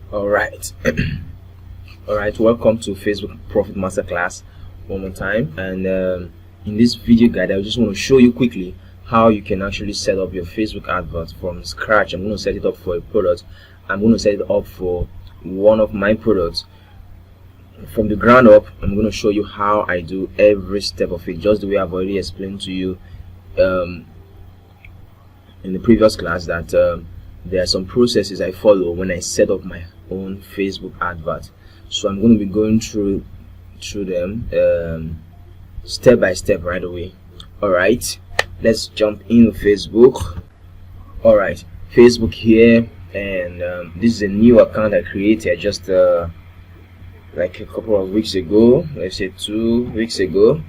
All right. All right, welcome to Facebook Profit Masterclass one more time. And in this video guide, I just want to show you quickly how you can actually set up your Facebook advert from scratch. I'm going to set it up for a product. I'm going to set it up for one of my products from the ground up. I'm going to show you how I do every step of it, just the way I've already explained to you in the previous class, that there are some processes I follow when I set up my own Facebook advert. So I'm going to be going through them step by step right away. All right, let's jump into Facebook. All right, Facebook here, and this is a new account I created just like a couple of weeks ago. Let's say 2 weeks ago.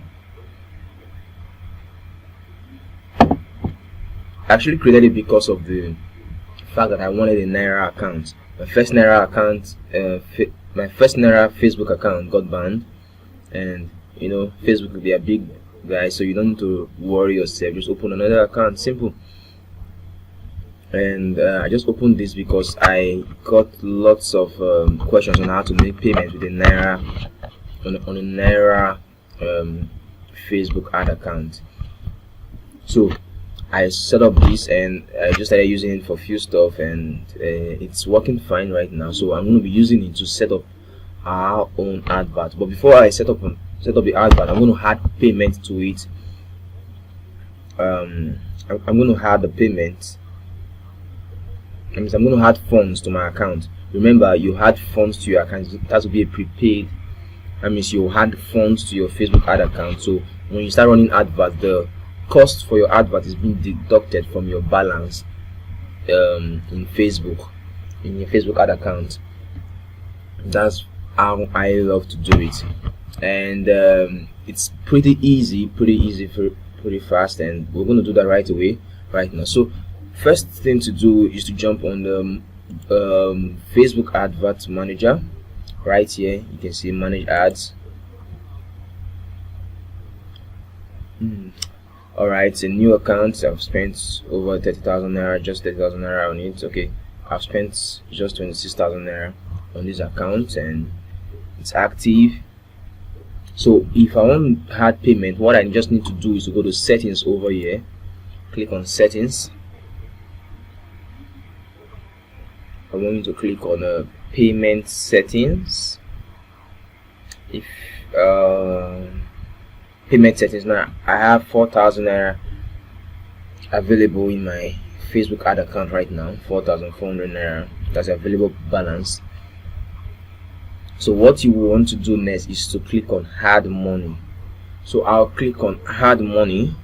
I actually created it because of the fact that I wanted a Naira account. My first Naira account, my first Naira Facebook account got banned, and you know Facebook, they are big guys, so you don't need to worry yourself. Just open another account, simple. And I just opened this because I got lots of questions on how to make payments with a Naira on a Naira Facebook ad account. So I set up this and I just started using it for a few stuff, and it's working fine right now. So I'm going to be using it to set up our own advert. But before I set up the advert, I'm going to add payment to it. I'm going to add the payment. That means I'm going to add funds to my account. Remember, you add funds to your account. It has to be a prepaid. That means you add funds to your Facebook ad account. So when you start running adverts, the cost for your advert is being deducted from your balance in your Facebook ad account. That's how I love to do it, and it's pretty easy, pretty fast, and we're going to do that right away, right now. So first thing to do is to jump on the Facebook advert manager. Right here you can see manage ads. Alright, it's a new account. I've spent over 30,000 naira, just 30,000 naira on it. Okay, I've spent just 26,000 naira on this account, and it's active. So if I want to add payment, what I just need to do is to go to settings over here, click on settings. I want you to click on payment settings. If payment settings, now I have 4,000 naira available in my Facebook ad account right now. 4,400 naira, that's available balance. So what you want to do next is to click on add money. So I'll click on add money,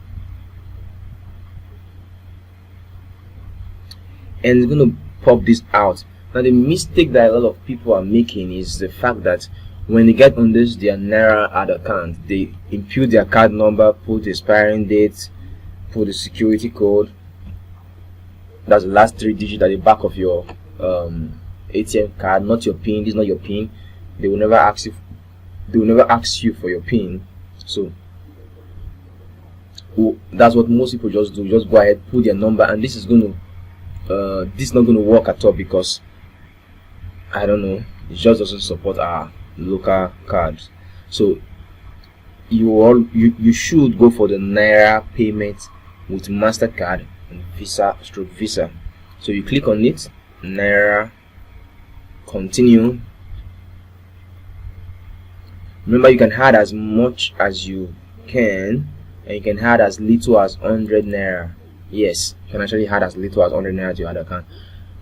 and it's going to pop this out. Now the mistake that a lot of people are making is the fact that when they get on their Naira ad account, they input their card number, put the expiring date, put the security code. That's the last 3 digits at the back of your ATM card, not your PIN. This is not your PIN. They will never ask you. They will never ask you for your PIN. So that's what most people just do. Just go ahead, put their number, and this is not going to work at all, because I don't know, it just doesn't support our local cards. So you should go for the Naira payment with MasterCard and Visa. So you click on it, Naira, continue. Remember, you can add as much as you can, and you can add as little as 100 naira. Yes, you can actually add as little as 100 naira to your other account.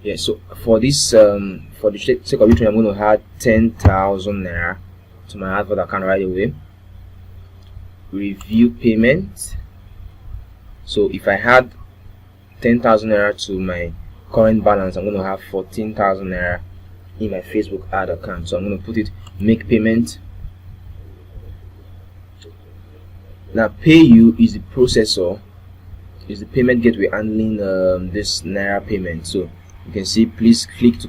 Yes, so for this for the sake of it, I'm going to add 10,000 naira to my advert account right away. Review payment. So if I had 10,000 naira to my current balance, I'm going to have 14,000 naira in my Facebook ad account. So I'm going to put it make payment. Now PayU is the processor, is the payment gateway handling this Naira payment. So you can see, please click to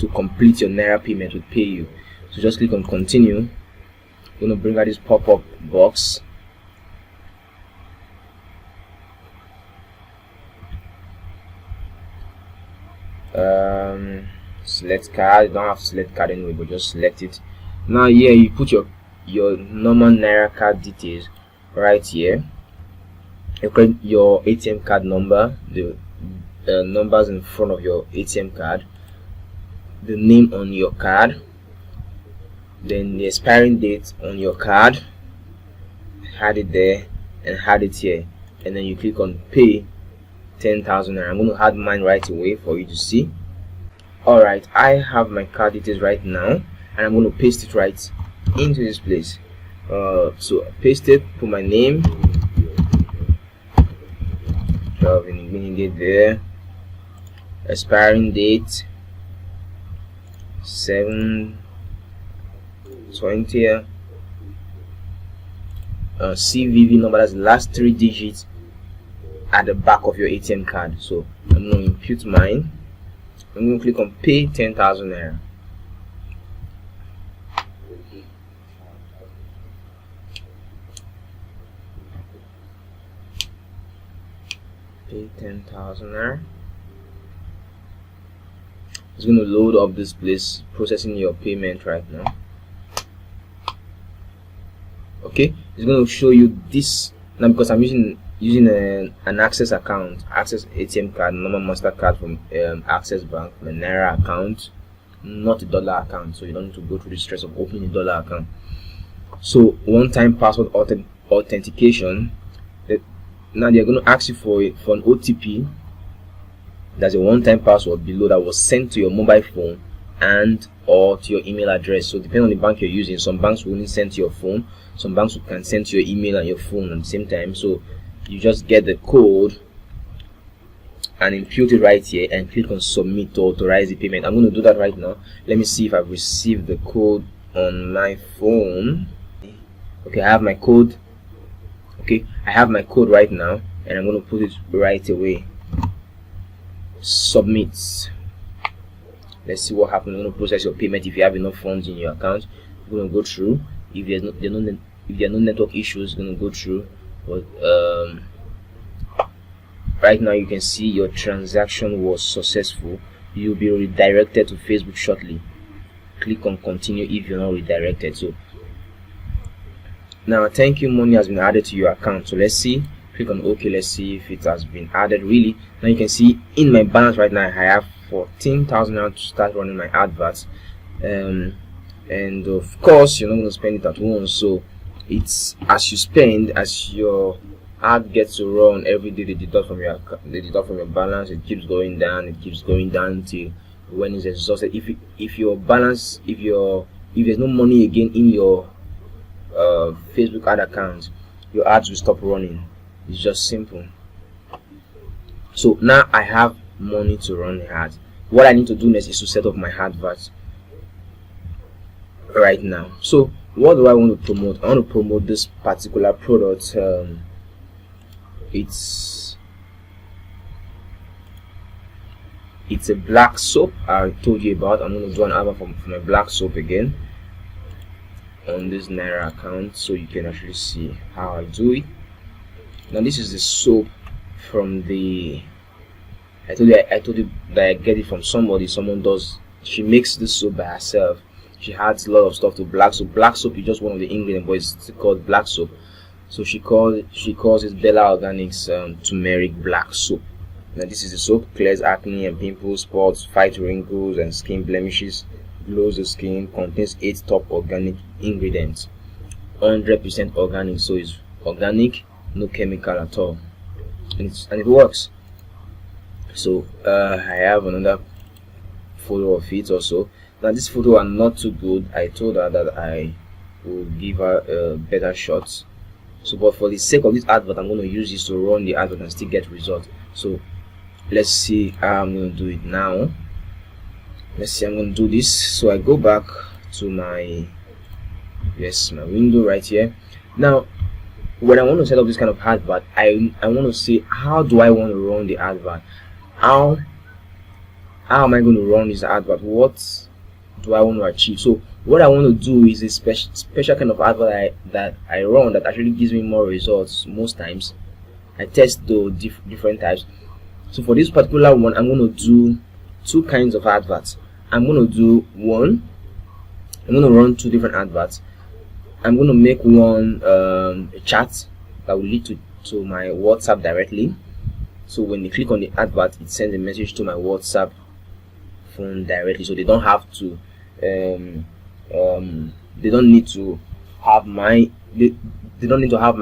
complete your Naira payment with PayU. So just click on continue. I'm going to bring out this pop-up box. select card. You don't have to select card anyway, but just select it. Now here you put your normal Naira card details right here. Your ATM card number, the numbers in front of your ATM card, the name on your card, then the expiring date on your card. Add it there and add it here, and then you click on pay 10,000 naira. I'm going to add mine right away for you to see. Alright, I have my card details right now, and I'm going to paste it right into this place. So paste it, put my name, Igbinigie there, expiring date 7/20, CVV number, that's the last 3 digits at the back of your ATM card. So I'm going to impute mine. I'm going to click on pay 10,000 naira. Pay 10,000 naira. It's going to load up this place, processing your payment right now. Okay, it's going to show you this now because I'm using an Access account, Access ATM card, normal MasterCard from Access Bank, my Naira account, not a dollar account, so you don't need to go through the stress of opening a dollar account. So one-time password authentication. Now they're going to ask you for an OTP. There's a one-time password below that was sent to your mobile phone and or to your email address. So depending on the bank you're using, some banks will only send to your phone, some banks can send to your email and your phone at the same time. So you just get the code and impute it right here and click on submit to authorize the payment. I'm going to do that right now. Let me see if I've received the code on my phone. Okay, I have my code. Okay, I have my code right now, and I'm going to put it right away. Submit. Let's see what happens. I'm going to process your payment. If you have enough funds in your account, you're going to go through. If there are no network issues, it's going to go through. But right now you can see your transaction was successful. You'll be redirected to Facebook shortly. Click on continue if you're not redirected. So now thank you money has been added to your account. So let's see, click on OK. Let's see if it has been added. Really, now you can see in my balance right now I have 14,000 now to start running my adverts, and of course you're not going to spend it at once. So it's as you spend, as your ad gets to run every day, they deduct from your balance. It keeps going down, till when it's exhausted. If your balance, if there's no money again in your Facebook ad account, your ads will stop running. It's just simple. So now I have money to run the ads. What I need to do next is to set up my adverts right now. So what do I want to promote? I want to promote this particular product. It's a black soap I told you about. I'm going to do an advert for my black soap again on this Naira account, so you can actually see how I do it. Now this is the soap from the I told you that I get it from somebody. She makes this soap by herself. She adds a lot of stuff to black soap. Black soap is just one of the ingredients, but it's called black soap. So she calls it Bella Organics turmeric black soap. Now this is the soap, clears acne and pimples, spots, fights wrinkles and skin blemishes, glows the skin, contains 8 top organic ingredients, 100% organic. So it's organic, no chemical at all, and it works. So I have another photo of it also. Now this photo are not too good. I told her that I will give her a better shot. So but for the sake of this advert, I'm going to use this to run the advert and still get results. So let's see how I'm going to do it now. Let's see, I'm going to do this. So I go back to my window right here. Now when I want to set up this kind of advert, I want to see, how do I want to run the advert? How am I going to run this advert? What do I want to achieve? So what I want to do is a special kind of advert that I run that actually gives me more results. Most times I test the different types. So for this particular one, I'm going to do 2 kinds of adverts. I'm going to do one. I'm going to run 2 different adverts. I'm going to make one a chat that will lead to my WhatsApp directly. So when they click on the advert, it sends a message to my WhatsApp phone directly. So they don't have to they don't need to have my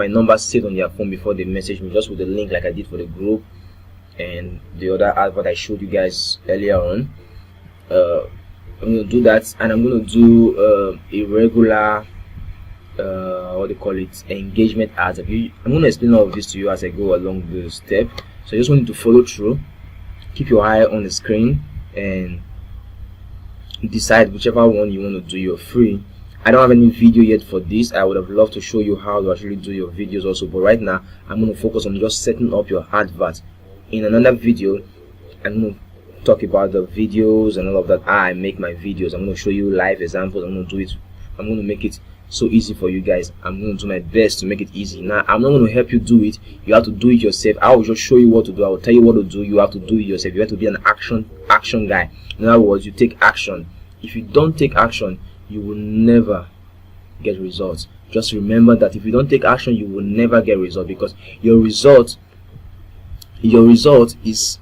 number saved on their phone before they message me, just with the link like I did for the group and the other advert I showed you guys earlier on. I'm going to do that, and I'm going to do a regular what they call it, engagement ads. I'm going to explain all of this to you as I go along the step, so I just want you to follow through, keep your eye on the screen, and decide whichever one you want to do. You're free. I don't have any video yet for this. I would have loved to show you how to actually do your videos also, but right now I'm going to focus on just setting up your advert. In another video, I'm going to talk about the videos and all of that. I make my videos. I'm going to show you live examples. I'm going to make it so easy for you guys. I'm going to do my best to make it easy. Now I'm not going to help you do it. You have to do it yourself. I will just show you what to do. I will tell you what to do. You have to do it yourself. You have to be an action guy. In other words, you take action. If you don't take action, you will never get results. Just remember that if you don't take action, you will never get results, because your result is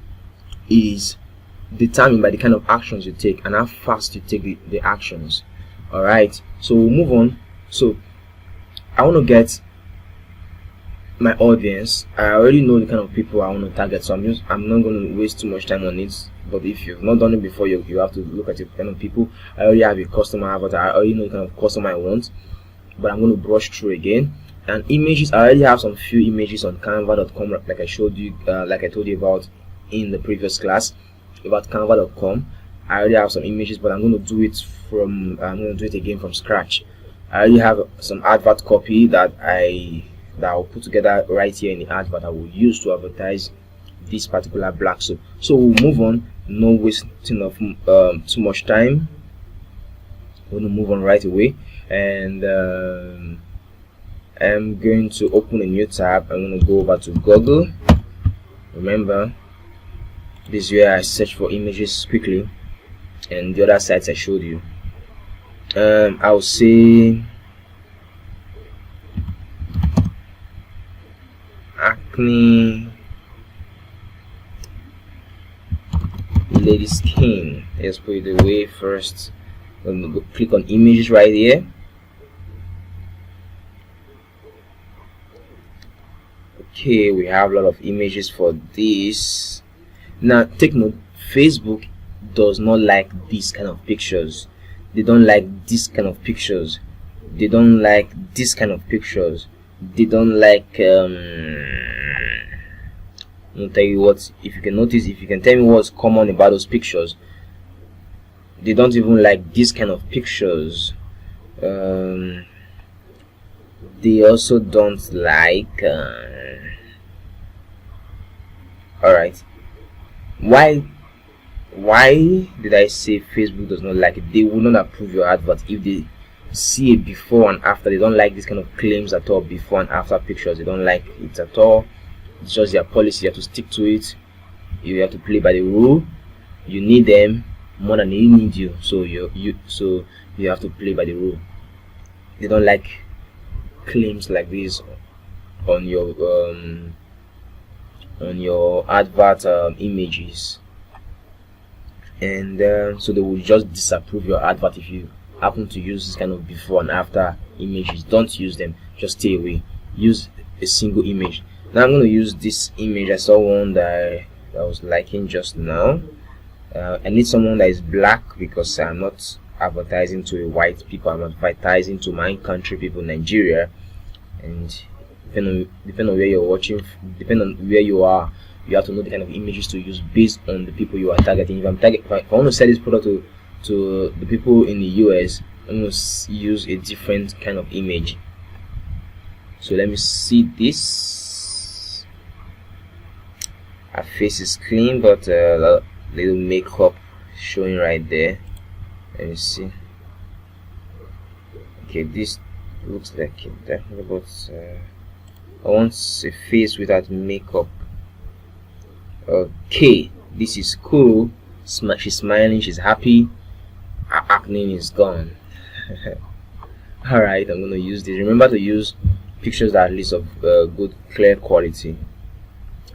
determined by the kind of actions you take and how fast you take the actions. All right, so we'll move on. So I want to get my audience. I already know the kind of people I want to target, so I'm not going to waste too much time on it. But if you've not done it before, you have to look at the kind of people. I already have a customer avatar. I already know the kind of customer I want, but I'm going to brush through again. And images, I already have some few images on canva.com, like I showed you, like I told you about in the previous class about canva.com. I already have some images, but I'm going to do it again from scratch. I already have some advert copy that I'll put together right here in the advert I will use to advertise this particular black soap. So we'll move on, no wasting of too much time. We're going to move on right away, and I'm going to open a new tab. I'm going to go over to Google. Remember, this is where I search for images quickly, and the other sites I showed you. I'll say acne lady skin. Let's put it away first. I'm going to click on images right here. Okay, we have a lot of images for this. Now take note, Facebook does not like this kind of pictures. They don't like this kind of pictures. They don't like this kind of pictures. They don't like I'll tell you what, if you can notice, if you can tell me what's common about those pictures, they don't even like this kind of pictures. They also don't like alright, why did I say Facebook does not like it? They will not approve your advert if they see it before and after. They don't like this kind of claims at all, before and after pictures. They don't like it at all. It's just their policy. You have to stick to it. You have to play by the rule. You need them more than they need you, so you have to play by the rule. They don't like claims like this on your advert images, and so they will just disapprove your advert if you happen to use this kind of before and after images. Don't use them. Just stay away. Use a single image. Now I'm going to use this image. I saw one that I was liking just now. I need someone that is black, because I'm not advertising to a white people. I'm advertising to my country people, Nigeria. And depending on where you're watching, depending on where you are, you have to know the kind of images to use based on the people you are targeting. If I want to sell this product to the people in the US, I'm going to use a different kind of image. So let me see this. Her face is clean, but little makeup showing right there. Let me see. Okay, this looks like it definitely, but I want a face without makeup. Okay, this is cool. She's smiling, she's happy. acne is gone. Alright, I'm going to use this. Remember to use pictures that are at least of good clear quality.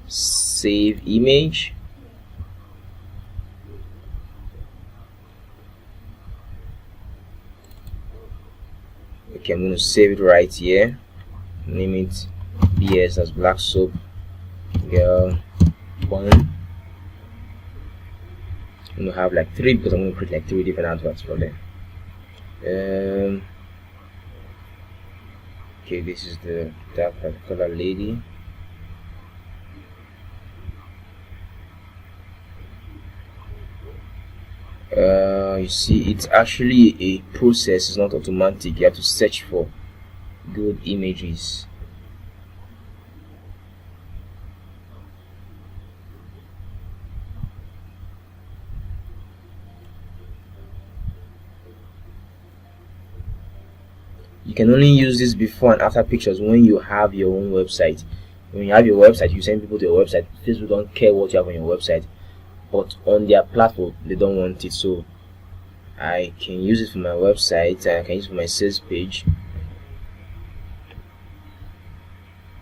Save image. Okay, I'm going to save it right here. Name it BS as black soap girl 1. I'm going to have like 3 because I'm going to create like 3 different adverts for them. Okay, this is that particular lady. You see, it's actually a process. It's not automatic. You have to search for good images. You can only use this before and after pictures when you have your own website. When you have your website, you send people to your website. Facebook don't care what you have on your website, but on their platform they don't want it. So I can use it for my website and I can use it for my sales page,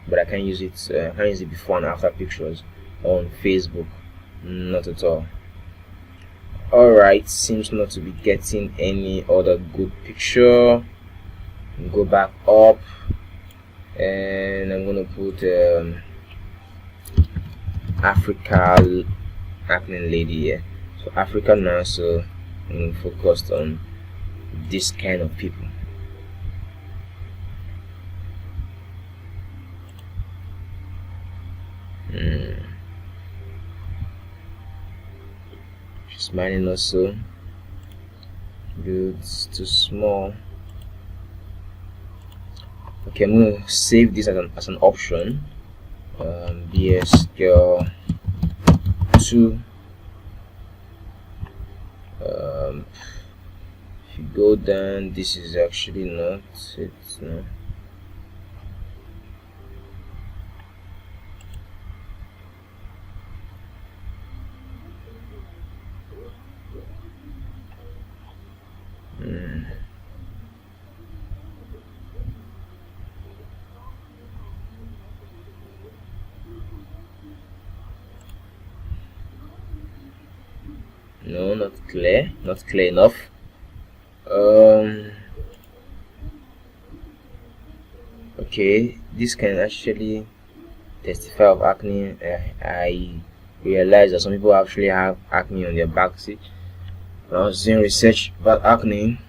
but I can't use it. I can't use it before and after pictures on Facebook. Not at all. Alright, seems not to be getting any other good picture. Go back up and I'm gonna put Africa acne lady here. So Africa now, so I'm focused on this kind of people. She's smiling also. Good, it's too small. Okay, I'm going to save this as an option. BS girl 2. If you go down, this is actually not it. No. No, not clear enough. Okay, this can actually testify of acne. I realized that some people actually have acne on their back. See, when I was doing research about acne,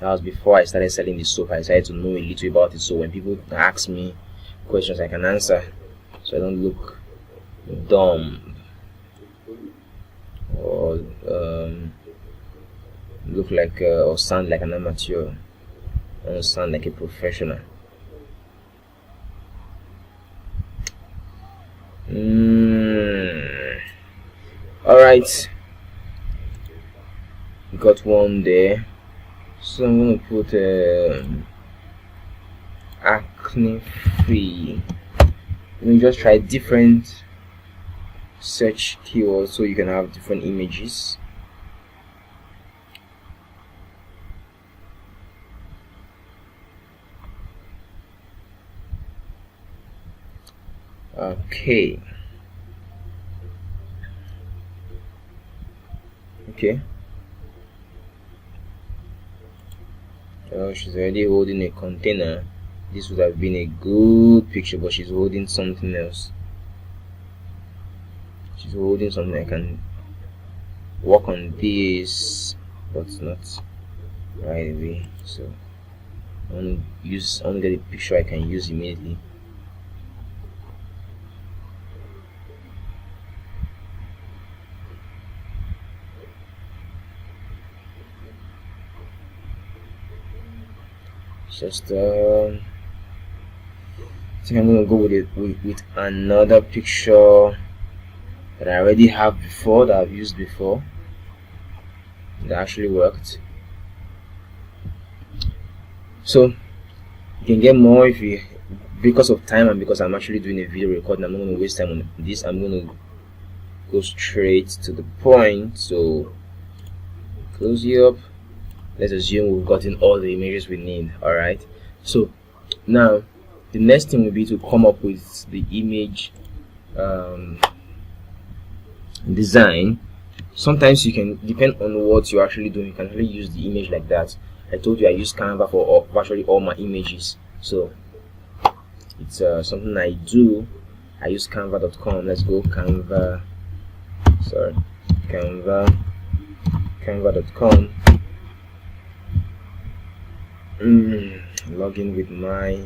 that was before I started selling the soap. I decided to know a little about it, so when people ask me questions, I can answer, so I don't look dumb or look like or sound like an amateur. I don't sound like a professional. Alright, got one there, so I'm gonna put acne free. Let me just try different search keywords so you can have different images. Okay. Oh, she's already holding a container. This would have been a good picture, but she's holding something else. She's holding something. I can work on this, but not right away. So I want to get a picture I can use immediately. Just I think I'm gonna go with another picture that I already have before, that I've used before, that actually worked. So you can get more if you, because of time and because I'm actually doing a video recording, I'm not going to waste time on this. I'm going to go straight to the point. So close it up. let's assume we've gotten all the images we need. All right, so now the next thing will be to come up with the image design. Sometimes you can, depend on what you're actually doing, you can actually use the image like that. I told you I use Canva for virtually all my images, so it's something I do. I use canva.com. Let's go canva.com. Log in with my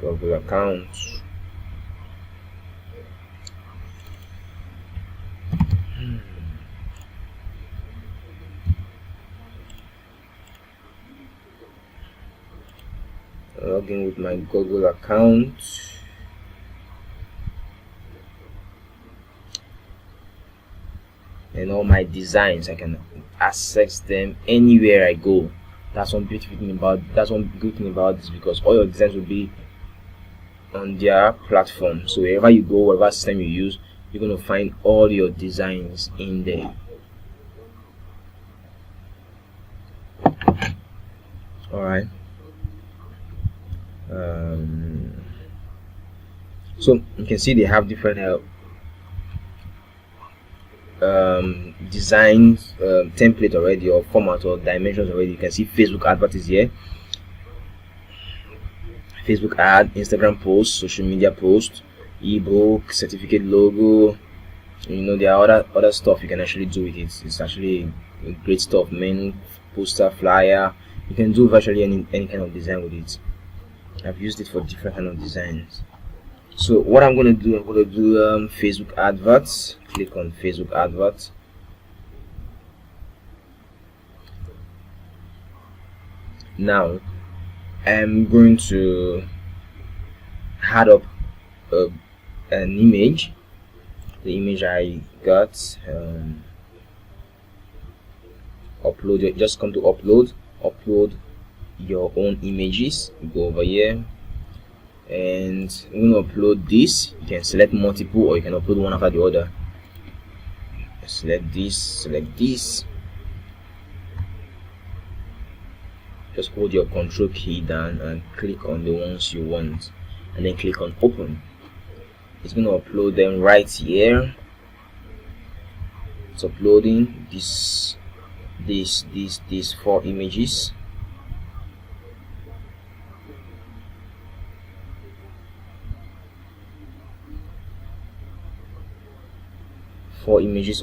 Google account. Log in with my Google account. And all my designs, I can access them anywhere I go. That's one good thing about this, because all your designs will be on their platform. So wherever you go, whatever system you use, you're going to find all your designs in there. All right. So you can see they have different design template already, or format or dimensions already. You can see Facebook advert is here, Facebook ad, Instagram post, social media post, ebook, certificate logo. You know, there are other stuff you can actually do with it. It's actually great stuff. Menu, poster, flyer. You can do virtually any kind of design with it. I've used it for different kind of designs. So what I'm going to do, Facebook adverts. Click on Facebook adverts. Now I'm going to add up an image. The image I got, upload it. Just come to upload your own images. Go over here and I'm going to upload this. You can select multiple, or you can upload one after the other. Select this. Just hold your control key down and click on the ones you want, and then click on open. It's going to upload them right here. It's uploading these 4 images.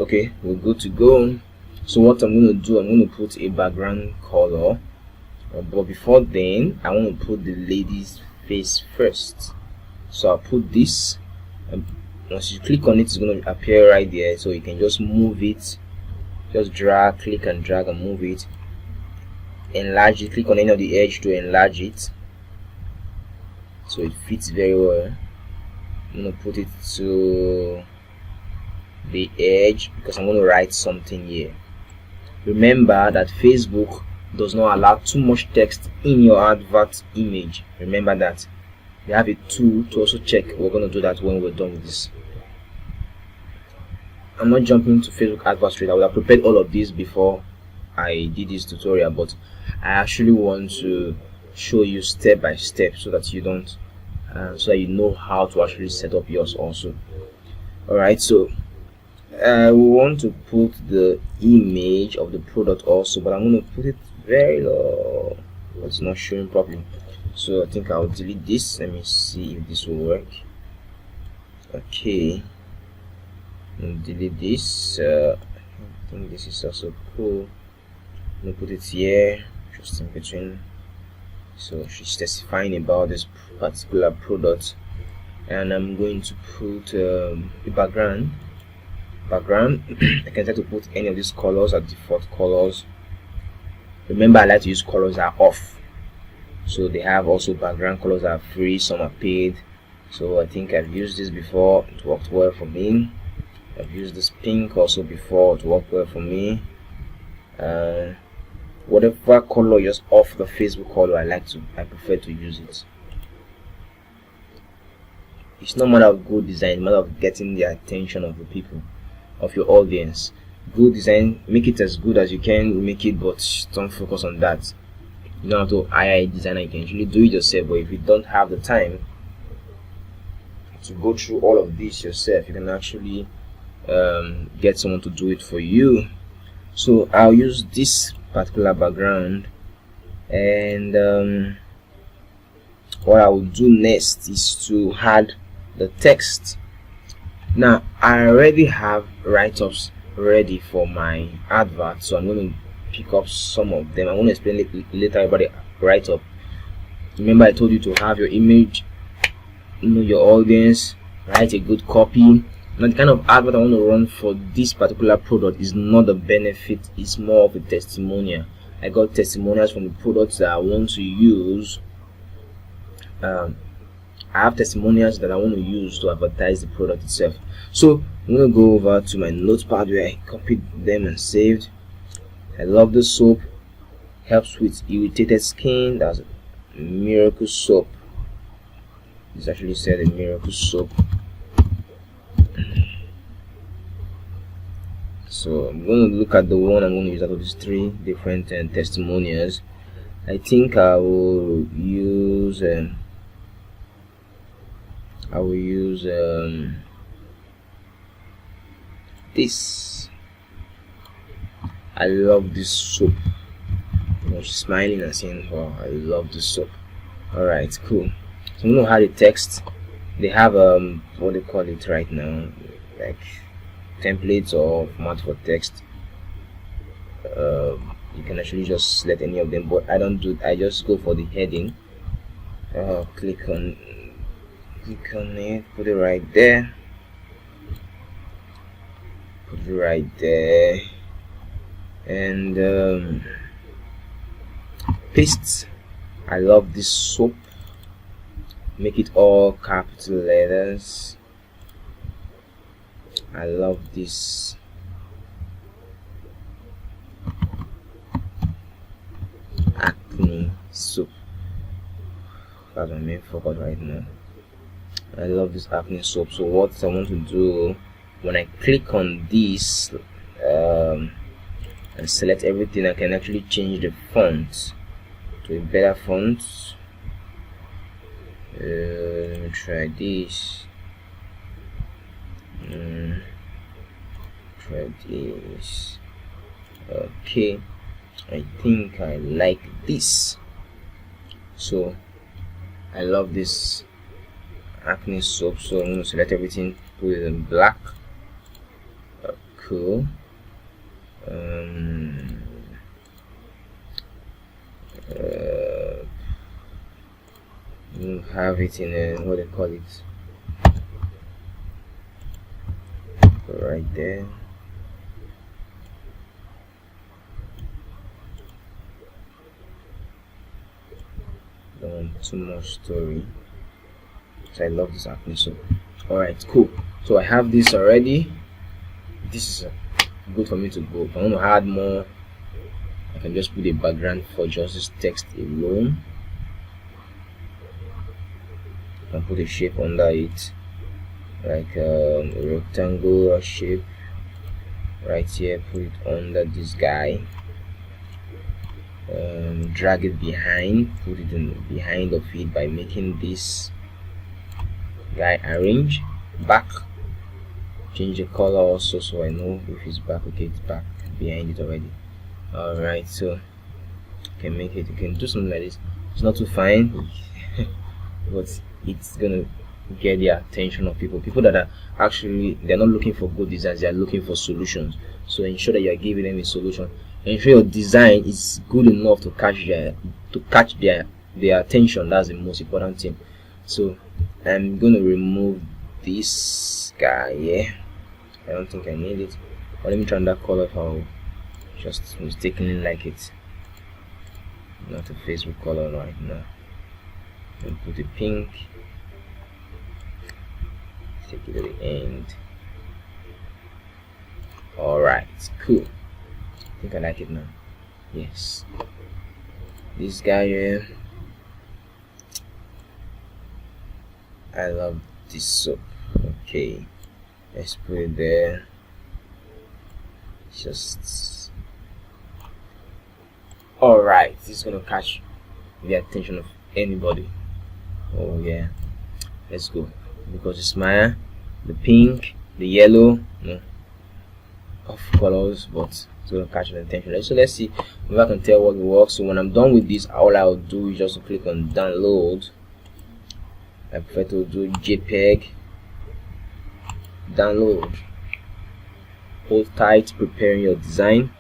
Okay, we're good to go. So what I'm going to do, I'm going to put a background color, but before then I want to put the lady's face first. So I'll put this, and once you click on it, it's going to appear right there. So you can just move it, just click and drag and move it. Enlarge it, click on any of the edge to enlarge it so it fits very well. I'm going to put it to the edge because I'm going to write something here. Remember that Facebook does not allow too much text in your advert image. Remember that. They have a tool to also check. We're going to do that when we're done with this. I'm not jumping to Facebook advert straight. I would have prepared all of this before I did this tutorial, but I actually want to show you step by step so that you don't so that you know how to actually set up yours also. Alright, so we want to put the image of the product also, but I'm going to put it very low. It's not showing properly, so I think I'll delete this. Let me see if this will work. Okay, delete this. I think this is also cool. I'm going to put it here, just in between, so she's specifying about this particular product. And I'm going to put the background. I can try to put any of these colors as default colors. Remember, I like to use colors that are off. So they have also background colors that are free, some are paid. So I think I've used this before, it worked well for me. I've used this pink also before, it worked well for me. Whatever color just off the Facebook color, I prefer to use it. It's not a matter of good design, it's a matter of getting the attention of the people, of your audience. good design, make it as good as you can make it, but don't focus on that. You don't have to hire a designer, you can actually do it yourself. But if you don't have the time to go through all of this yourself, you can actually get someone to do it for you. So I'll use this particular background, and what I will do next is to add the text. Now I already have write-ups ready for my advert, so I'm going to pick up some of them. I'm going to explain it later about the write-up. Remember, I told you to have your image, know your audience, write a good copy. Now the kind of advert I want to run for this particular product is not a benefit, it's more of a testimonial. I got testimonials from the products that I want to use. I have testimonials that I want to use to advertise the product itself. So I'm going to go over to my notepad where I copied them and saved. I love the soap, helps with irritated skin. That's miracle soap. It's actually said a miracle soap. So I'm going to look at the one I'm going to use out of these three different testimonials. I think I will use this. I love this soap. She's smiling and saying, "Wow, I love this soap." Alright, cool. So I'm gonna add a text. They have what they call it right now, like templates or format for text. You can actually just select any of them, but I don't do. I just go for the heading. Click on it, put it right there. Put it right there, and paste. I love this soap. Make it all capital letters. I love this. Acne soap. That's my main focus right now. I love this acne soap. So what I want to do, when I click on this and select everything, I can actually change the font to a better font. Let me try this. Try this. Okay, I think I like this. So I love this acne soap, so I'm going to select everything, put it in black. Cool. You have it in a, what they call it, right there. Don't want too much story. So I love this acne soap. Alright, cool. So I have this already. This is good for me to go. If I want to add more, I can just put a background for just this text alone. I can put a shape under it, like a rectangular shape right here. Put it under this guy. Drag it behind, put it in behind of it by making this guy orange. Back, change the color also, so I know if it's back. Okay, it's back behind it already. Alright, so you can make it, you can do something like this. It's not too fine but it's gonna get the attention of people that are actually, they're not looking for good designs, they're looking for solutions. So ensure that you are giving them a solution. Ensure your design is good enough to catch their attention. That's the most important thing. So I'm gonna remove this guy here. I don't think I need it, but let me try that color if I'll just mistakenly like it. Not a Facebook color right now. And put a pink, take it to the end. Alright, cool. I think I like it now. Yes. This guy here, I love this soap. Okay, let's put it there. Just all right. This is gonna catch the attention of anybody. Oh yeah, let's go. Because it's Maya, the pink, the yellow, no, of colors, but it's gonna catch the attention. So let's see if I can tell what works. So when I'm done with this, all I'll do is just click on download. I prefer to do JPEG. Download. Hold tight, preparing your design.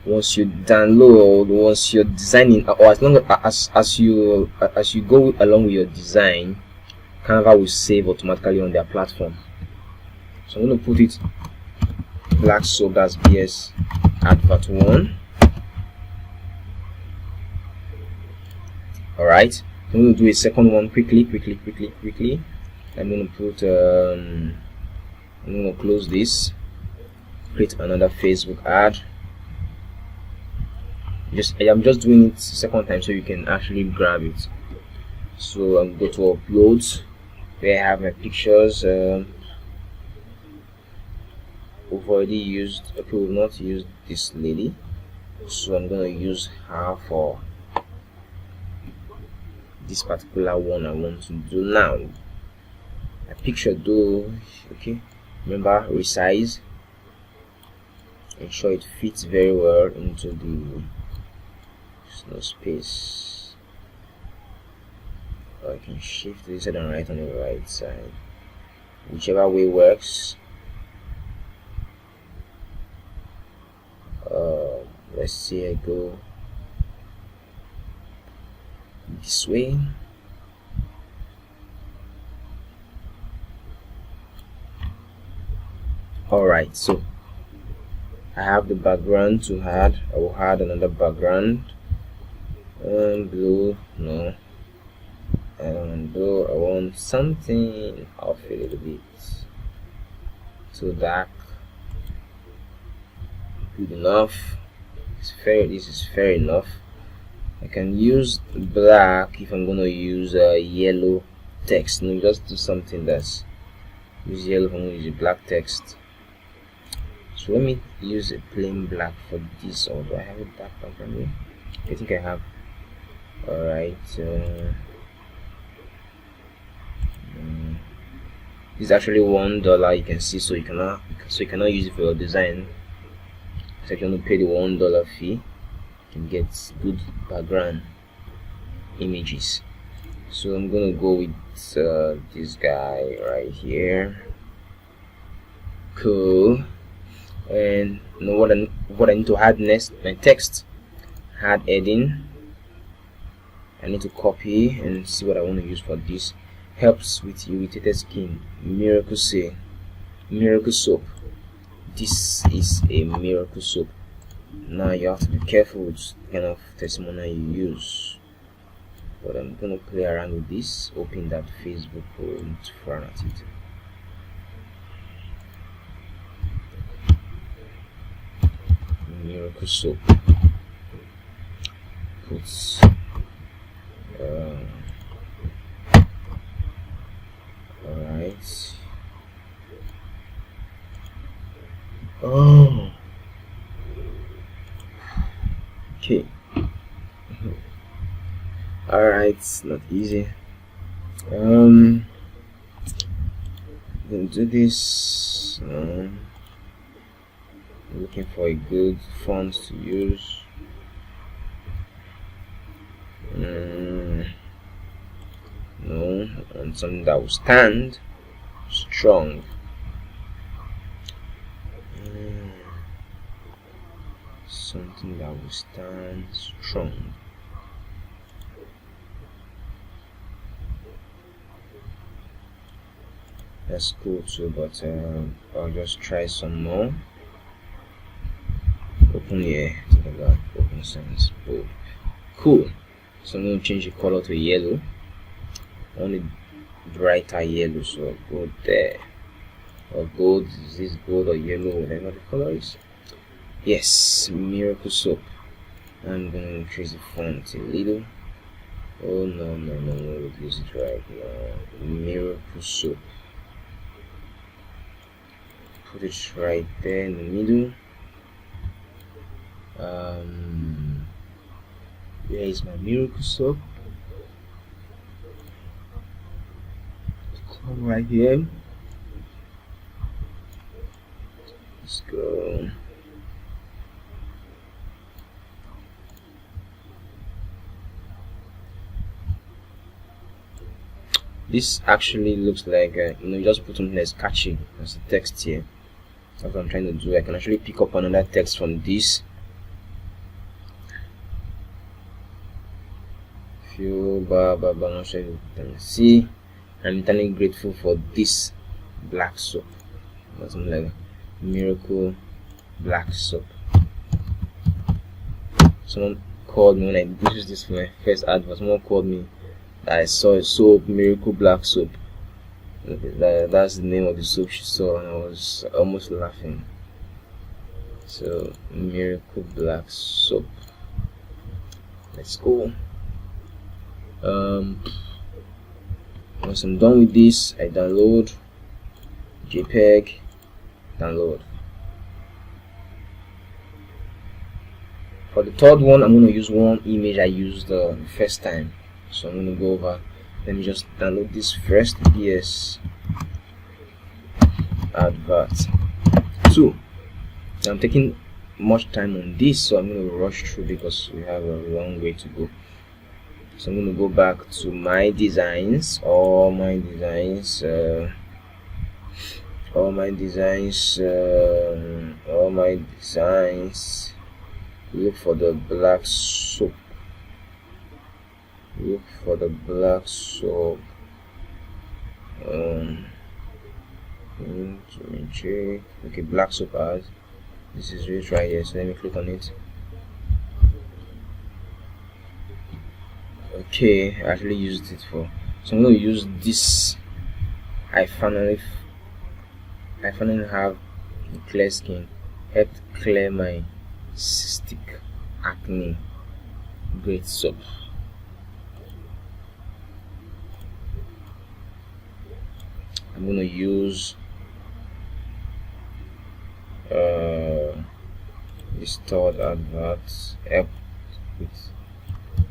Once you download, once you're designing, or as long as you go along with your design, Canva will save automatically on their platform. So I'm going to put it black soap, that's BS advert 1. Alright, I'm going to do a second one quickly. I'm going to put I'm going to close this, create another Facebook ad. I'm just doing it second time so you can actually grab it. So I'm going to upload where I have my pictures. We've already used, okay, we've not used this lady, so I'm going to use her for this particular one I want to do now. A picture though, okay, remember resize, ensure it fits very well into the no space. Or I can shift this side and right on the right side, whichever way works. Let's see, I go this way. Alright, so I have the background to add. I will add another background. Blue, no. And though I want something off a little bit too dark. Good enough. This is fair enough. I can use black if I'm gonna use yellow text. No, just do something that's use yellow if I'm gonna use black text. So let me use a plain black for this. Or do I have a dark background here? I think I have. Alright, this is actually $1. You can see, so you cannot use it for your design. So if you want to pay the $1 fee, you can get good background images. So I'm gonna go with this guy right here. Cool. And you know what I need to add next? My text. Add heading. I need to copy and see what I want to use for this. Helps with irritated skin. Miracle soap. This is a miracle soap. Now you have to be careful with kind of testimonial you use. But I'm gonna play around with this. Open that Facebook and frown at it. Miracle soap. Puts alright. Oh, okay. Alright, it's not easy. Gonna do this. Looking for a good font to use. No, and something that will stand strong. Something that will stand strong. That's cool too, but I'll just try some more. Open here, take a look. Open sense. Oh, cool. So I'm going to change the color to yellow. Only brighter yellow, so I'll go there. Or gold, is this gold or yellow, whatever the color is. Yes, miracle soap. I'm going to increase the font a little. Oh no, reduce it right now. Miracle soap. put it right there in the middle. Where is my miracle soap? Come right here. Let's go. This actually looks like you just put something that's catchy as a text here. That's what I'm trying to do. I can actually pick up another text from this. Not sure you can see. I'm eternally grateful for this black soap. Something like miracle black soap. Someone called me when I used this for my first advert. Someone called me that I saw a soap, miracle black soap. That's the name of the soap she saw, and I was almost laughing. So miracle black soap. Let's go. Once I'm done with this, I download JPEG, download. For the third one, I'm going to use one image I used the first time. So I'm going to go over. Let me just download this first. Yes, advert 2. I'm taking much time on this, so I'm going to rush through because we have a long way to go. So I'm going to go back to my designs, all my designs, look for the black soap, okay, black soap ads. This is it right here, so let me click on it. Okay, I actually used it for, so I'm going to use this. I finally have clear skin, helped clear my cystic acne, great soap. I'm going to use this third advert, help with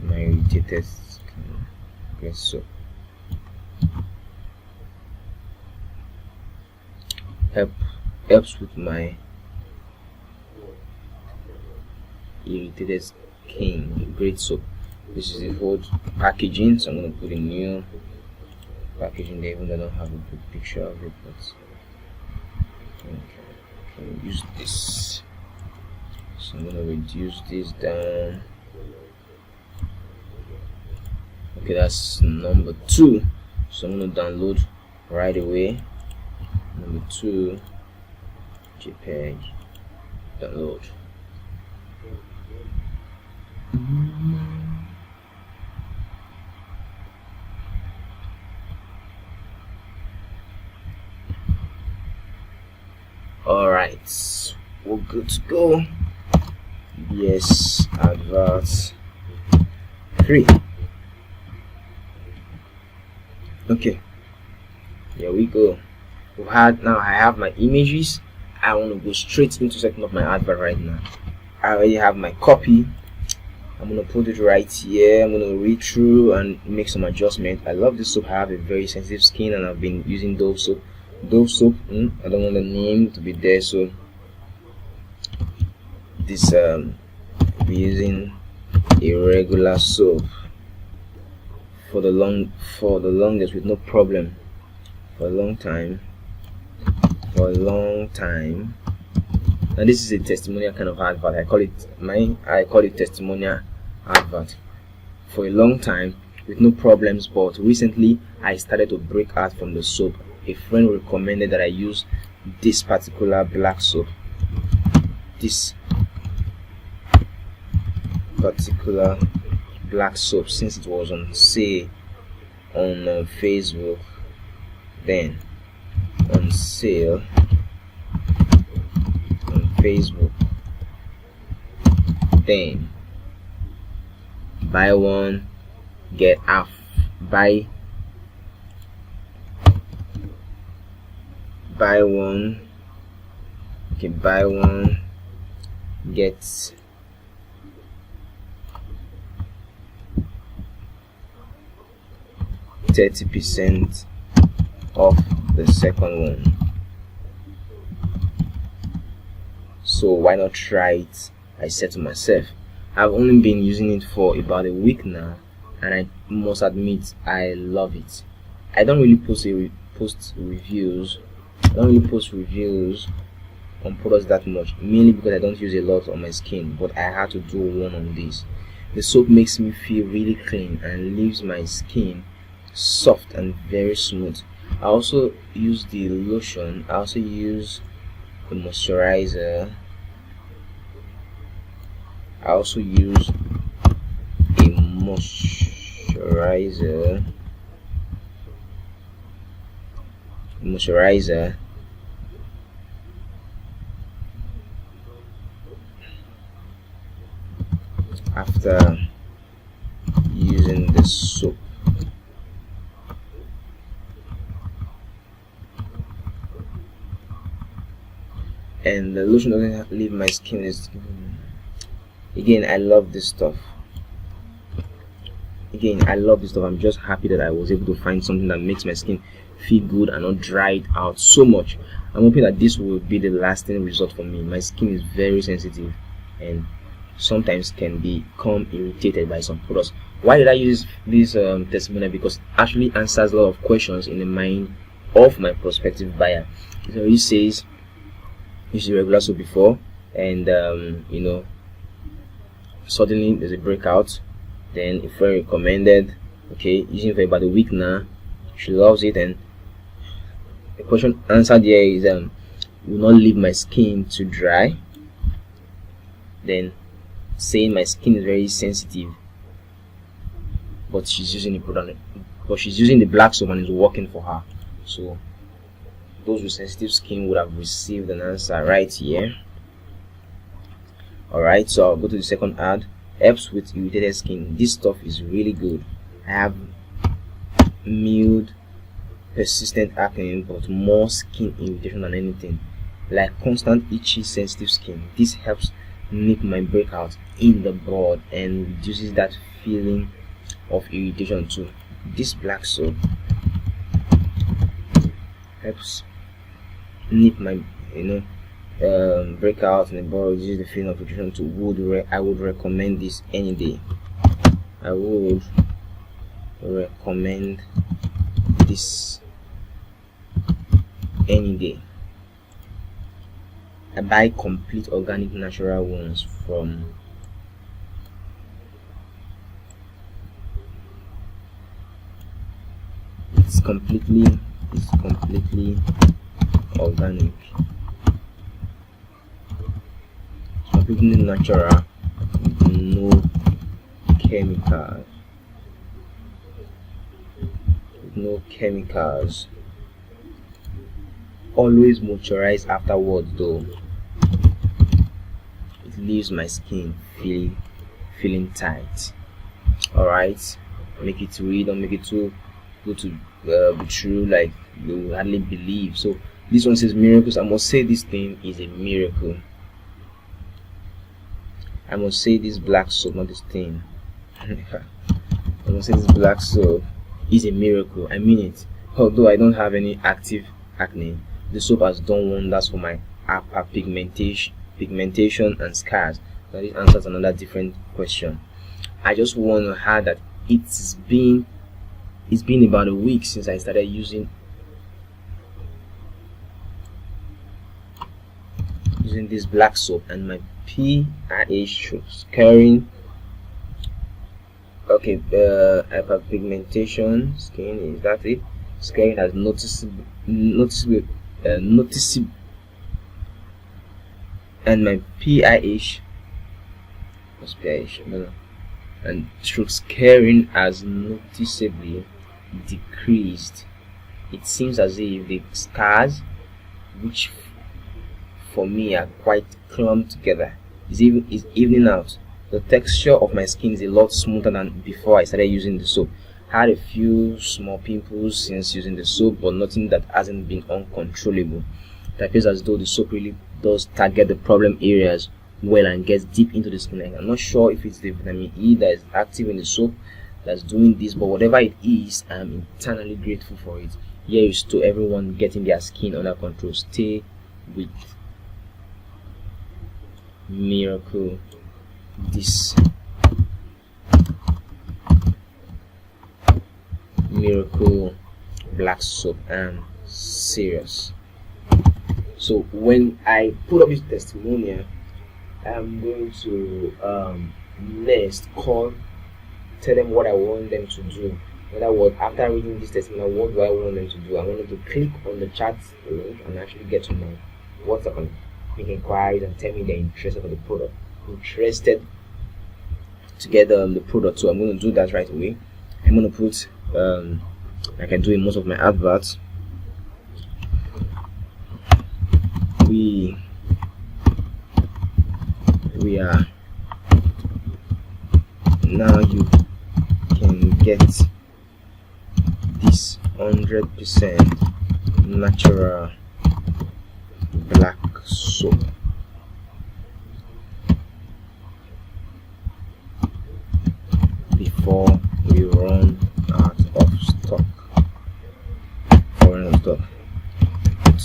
my irritated skin, great soap. Helps with my irritated skin, great soap. This is the whole packaging, so I'm going to put a new packaging there, even though I don't have a good picture of it, but okay, can use this. So I'm going to reduce this down. Okay, that's number 2, so I'm going to download right away. Number 2, JPEG, download. Alright, we're good to go. Yes, advert 3. Okay, here we go. Now I have my images. I want to go straight into setting up my advert right now. I already have my copy. I'm going to put it right here. I'm going to read through and make some adjustment. I love this soap. I have a very sensitive skin and I've been using Dove soap. I don't want the name to be there, so this be using a regular soap for the longest with no problem, for a long time. And this is a testimonial kind of advert. I call it testimonial advert. For a long time with no problems, but recently I started to break out from the soap. A friend recommended that I use this particular black soap. This particular black soap, since it was on sale on Facebook, then on sale on Facebook, then buy one get half, buy Okay, buy one get 30% off the second one. So why not try it? I said to myself. I've only been using it for about a week now, and I must admit I love it. I don't really post reviews. I don't really post reviews on products that much, mainly because I don't use a lot on my skin, but I had to do one on this. The soap makes me feel really clean and leaves my skin soft and very smooth. I also use the lotion. I also use the moisturizer. I also use a moisturizer after using the soap. And the lotion doesn't leave my skin. Again, I love this stuff. I'm just happy that I was able to find something that makes my skin feel good and not dry it out so much. I'm hoping that this will be the lasting result for me. My skin is very sensitive and sometimes can become irritated by some products. Why did I use this testimonial? Because it actually answers a lot of questions in the mind of my prospective buyer. So he says use the regular soap before, and suddenly there's a breakout. Then a friend recommended, okay, using it for about a week now, she loves it, and the question answered here is will not leave my skin too dry. Then saying my skin is very sensitive, but she's using the product, but she's using the black soap and it's working for her. So those with sensitive skin would have received an answer right here. Alright, so I'll go to the second ad. Helps with irritated skin. This stuff is really good. I have mild, persistent acne, but more skin irritation than anything, like constant itchy, sensitive skin. This helps nip my breakout in the bud and reduces that feeling of irritation too. This black soap helps nip my breakout in the bud, reduces the feeling of irritation too. I would recommend this any day. I would recommend this any day. I buy complete organic natural ones from it's completely organic, completely natural, no chemicals. Always moisturize afterwards though. It leaves my skin feeling tight. Alright, make it real, don't make it too good to be true, like you hardly believe. So this one says miracles. I must say this thing is a miracle. I must say this black soap, not this thing. I must say this black soap is a miracle. I mean it. Although I don't have any active acne, the soap has done wonders for my pigmentation and scars. Now this answers another different question. I just want to add that it's been about a week since I started using this black soap, and my pH scarring, okay, hyperpigmentation skin, is that it? Scarring has noticeable, and my pH what's pH? No. And stroke scarring has noticeably decreased. It seems as if the scars, which for me are quite clumped together, is evening out. The texture of my skin is a lot smoother than before I started using the soap. I had a few small pimples since using the soap, but nothing that hasn't been uncontrollable. It appears as though the soap really does target the problem areas well and gets deep into the skin. I'm not sure if it's the vitamin E that is active in the soap that's doing this, but whatever it is, I'm eternally grateful for it. Here is to everyone getting their skin under control. Stay with Miracle. This Miracle black soap, and serious. So when I put up this testimonial, I'm going to next tell them what I want them to do. In other words, after reading this testimonial, what do I want them to do? I want them to click on the chat link and actually get to my WhatsApp and make inquiries and tell me they're interested in the product, interested to get the product. So I'm going to do that right away. I'm going to put like I do in most of my adverts, we are now you can get this 100% natural black soap before we run out of stock.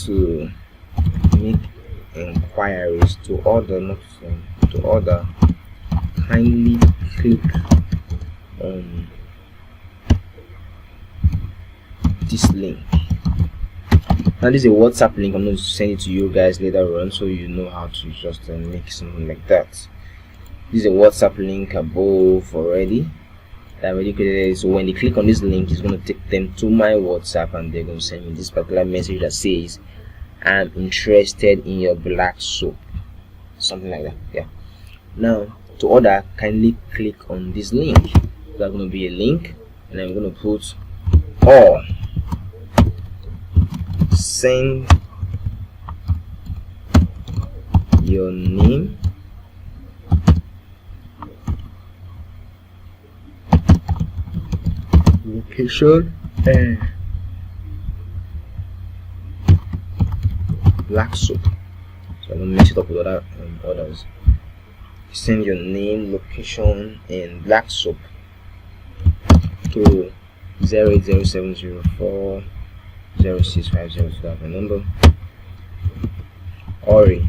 To make inquiries to order, kindly click on this link. Now this is a WhatsApp link. I'm going to send it to you guys later on so you know how to just make something like that. This is a WhatsApp link above already. I already created it. So when they click on this link, it's going to take them to my WhatsApp and they're going to send me this particular message that says, I'm interested in your black soap, something like that. Yeah. Now to order, kindly click on this link. There's going to be a link and I'm going to put or send your name, location, and black soap. So I'm gonna mix it up with other orders. Send your name, location, and black soap to 080704 06502. My number. Hurry,